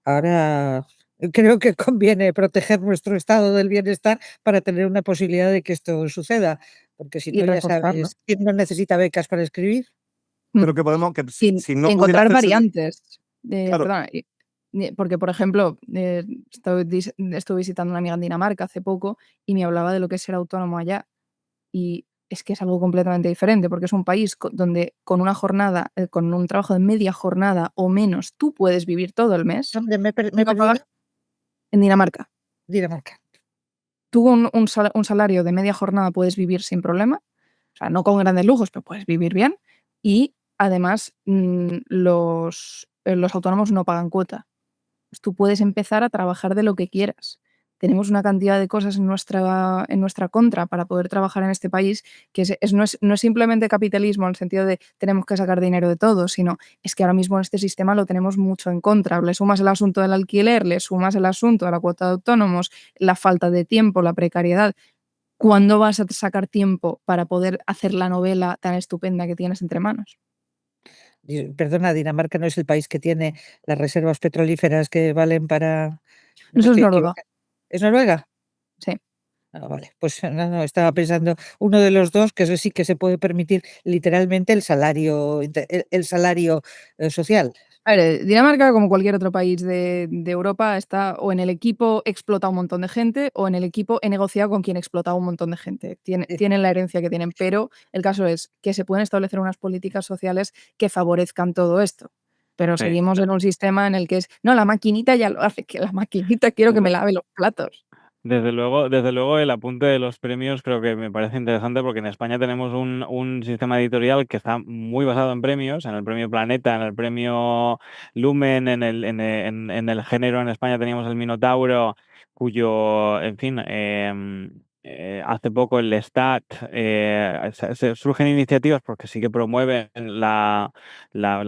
Ahora creo que conviene proteger nuestro estado del bienestar para tener una posibilidad de que esto suceda, porque si Y no, ya reforzarlo. sabes, ¿quién no necesita becas para escribir? Pero que podemos, que si no pudiera encontrar hacerse- variantes. Claro. Perdona, porque, por ejemplo, estuve visitando una amiga en Dinamarca hace poco y me hablaba de lo que es ser autónomo allá. Y es que es algo completamente diferente, porque es un país donde con una jornada, con un trabajo de media jornada o menos, tú puedes vivir todo el mes. ¿Dónde me he No perdido? pagas en Dinamarca. Dinamarca. Tú con un salario de media jornada puedes vivir sin problema, o sea, no con grandes lujos, pero puedes vivir bien. Y además, los autónomos no pagan cuota. Pues tú puedes empezar a trabajar de lo que quieras. Tenemos una cantidad de cosas en nuestra contra para poder trabajar en este país que no es simplemente capitalismo en el sentido de tenemos que sacar dinero de todo, sino es que ahora mismo en este sistema lo tenemos mucho en contra. Le sumas el asunto del alquiler, le sumas el asunto de la cuota de autónomos, la falta de tiempo, la precariedad. ¿Cuándo vas a sacar tiempo para poder hacer la novela tan estupenda que tienes entre manos? Perdona, Dinamarca no es el país que tiene las reservas petrolíferas que valen para... No me Eso es estoy Noruega. equivocando. ¿Es Noruega? Sí. Ah, vale. Pues no, estaba pensando uno de los dos, que eso sí que se puede permitir literalmente el salario social. A ver, Dinamarca, como cualquier otro país de Europa, está o en el equipo explota a un montón de gente o en el equipo he negociado con quien explota a un montón de gente. Tienen la herencia que tienen, pero el caso es que se pueden establecer unas políticas sociales que favorezcan todo esto. Pero Sí. seguimos en un sistema en el que es, no, la maquinita ya lo hace, que la maquinita quiero que me lave los platos. Desde luego el apunte de los premios creo que me parece interesante porque en España tenemos un sistema editorial que está muy basado en premios, en el premio Planeta, en el premio Lumen, en el género en España teníamos el Minotauro, cuyo, en fin, hace poco el Lestat surgen iniciativas porque sí que promueven la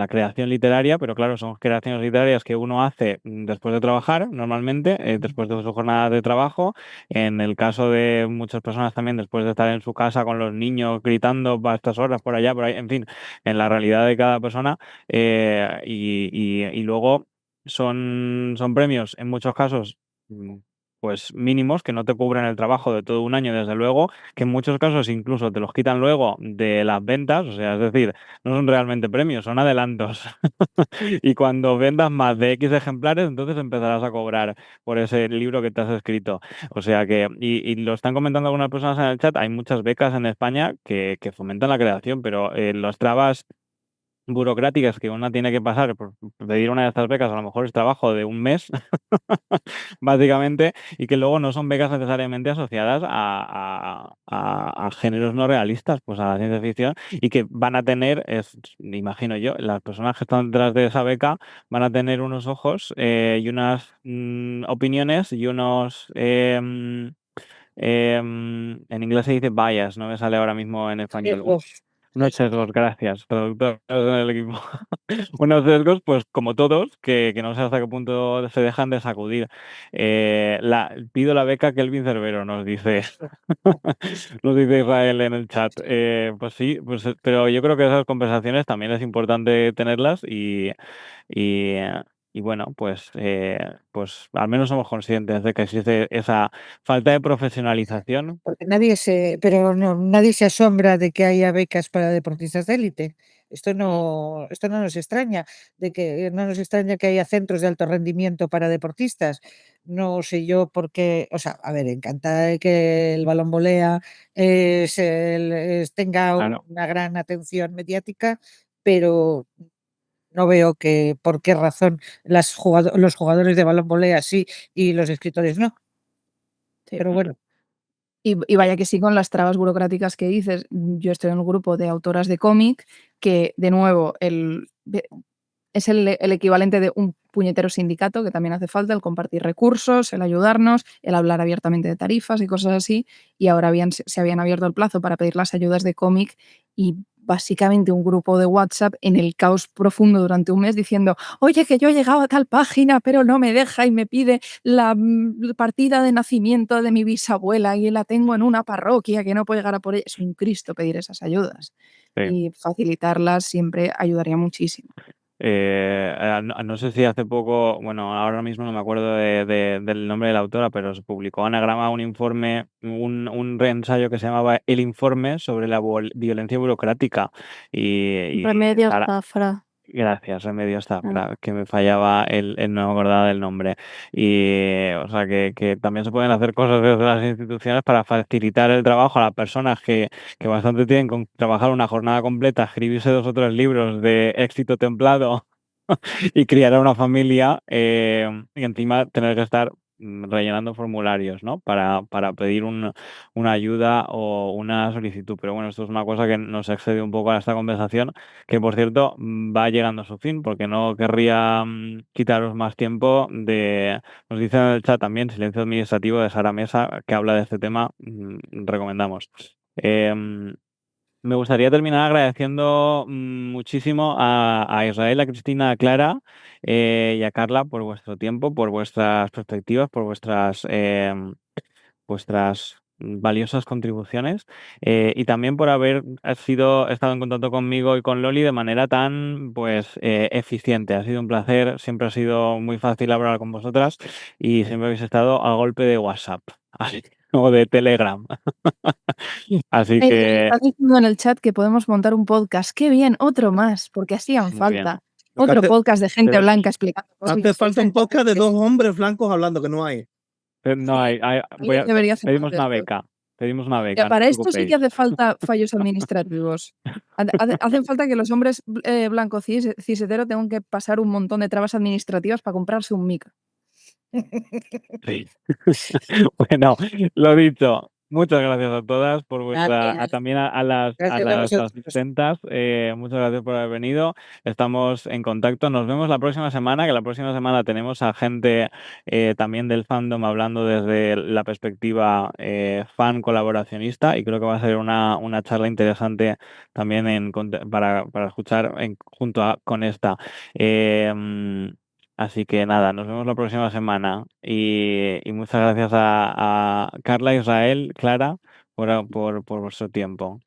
creación literaria, pero claro, son creaciones literarias que uno hace después de trabajar, normalmente, después de su jornada de trabajo. En el caso de muchas personas también, después de estar en su casa con los niños gritando a estas horas, por allá, por ahí, en fin, en la realidad de cada persona. Y luego son premios, en muchos casos, pues mínimos, que no te cubren el trabajo de todo un año, desde luego, que en muchos casos incluso te los quitan luego de las ventas, o sea, es decir, no son realmente premios, son adelantos. Y cuando vendas más de X ejemplares, entonces empezarás a cobrar por ese libro que te has escrito. O sea que, y lo están comentando algunas personas en el chat, hay muchas becas en España que fomentan la creación, pero las trabas burocráticas que una tiene que pasar por pedir una de estas becas, a lo mejor es trabajo de un mes, básicamente, y que luego no son becas necesariamente asociadas a géneros no realistas, pues a la ciencia ficción, y que van a tener, me imagino yo, las personas que están detrás de esa beca van a tener unos ojos y unas opiniones y unos... en inglés se dice bias, no me sale ahora mismo en español. Sesgos. Unos sesgos, gracias, traductor del equipo. Unos sesgos, pues como todos, que no sé hasta qué punto se dejan de sacudir. Pido la beca Kelvin Cervero, nos dice nos dice Israel en el chat. Pues sí, pues, pero yo creo que esas conversaciones también es importante tenerlas y bueno, pues al menos somos conscientes de que existe esa falta de profesionalización. Porque nadie se asombra de que haya becas para deportistas de élite. Esto no nos extraña, no nos extraña que haya centros de alto rendimiento para deportistas. No sé yo por qué, o sea, a ver, encantada de que el balón volea tenga Claro. una gran atención mediática, pero no veo por qué razón los jugadores de balón volea sí y los escritores no. Sí. Pero bueno. Y vaya que sí con las trabas burocráticas que dices. Yo estoy en un grupo de autoras de cómic que, de nuevo, es el equivalente de un puñetero sindicato, que también hace falta, el compartir recursos, el ayudarnos, el hablar abiertamente de tarifas y cosas así. Y ahora se habían abierto el plazo para pedir las ayudas de cómic y básicamente un grupo de WhatsApp en el caos profundo durante un mes diciendo: oye, que yo he llegado a tal página, pero no me deja y me pide la partida de nacimiento de mi bisabuela y la tengo en una parroquia que no puedo llegar a por ella. Es un Cristo pedir esas ayudas. Sí. Y facilitarlas siempre ayudaría muchísimo. No sé si hace poco, bueno, ahora mismo no me acuerdo del nombre de la autora, pero se publicó Anagrama un informe, un reensayo que se llamaba El informe sobre la violencia burocrática. Y Remedios Sara- Zafra. Gracias, Remedios Zafra, que me fallaba no me acordaba del nombre. Y, o sea, que también se pueden hacer cosas desde las instituciones para facilitar el trabajo a las personas que bastante tienen con trabajar una jornada completa, escribirse 2 o 3 libros de éxito templado y criar a una familia y encima tener que estar rellenando formularios, ¿no? Para pedir una ayuda o una solicitud. Pero bueno, esto es una cosa que nos excede un poco a esta conversación, que por cierto va llegando a su fin, porque no querría quitaros más tiempo nos dice en el chat también, Silencio Administrativo de Sara Mesa, que habla de este tema, recomendamos. Me gustaría terminar agradeciendo muchísimo a Israel, a Cristina, a Clara y a Carla por vuestro tiempo, por vuestras perspectivas, por vuestras valiosas contribuciones y también por haber estado en contacto conmigo y con Loli de manera tan eficiente. Ha sido un placer, siempre ha sido muy fácil hablar con vosotras y siempre habéis estado a golpe de WhatsApp o de Telegram. Así que Están diciendo en el chat que podemos montar un podcast. ¡Qué bien! Otro más, porque hacían muy bien. falta. Lo que Otro hace- podcast de gente pero- blanca explicando cosas. Hace falta un podcast de 2 hombres blancos hablando, que no hay. No hay, Alguien debería hacer pedimos más una de esto. beca. Pedimos una Ya, beca, no para os esto sí que preocupéis. hace falta fallos administrativos. Hacen falta que los hombres blancos cis hetero tengan que pasar un montón de trabas administrativas para comprarse un micro. Sí. Bueno, lo dicho, Muchas gracias a todas por vuestra, Gracias. también a las Gracias a vosotros. asistentas, muchas gracias por haber venido. Estamos en contacto. Nos vemos la próxima semana, que la próxima semana tenemos a gente también del fandom hablando desde la perspectiva fan colaboracionista, y creo que va a ser una charla interesante también para escuchar con esta. Así que nada, nos vemos la próxima semana y muchas gracias a Carla, Israel, Clara por vuestro tiempo.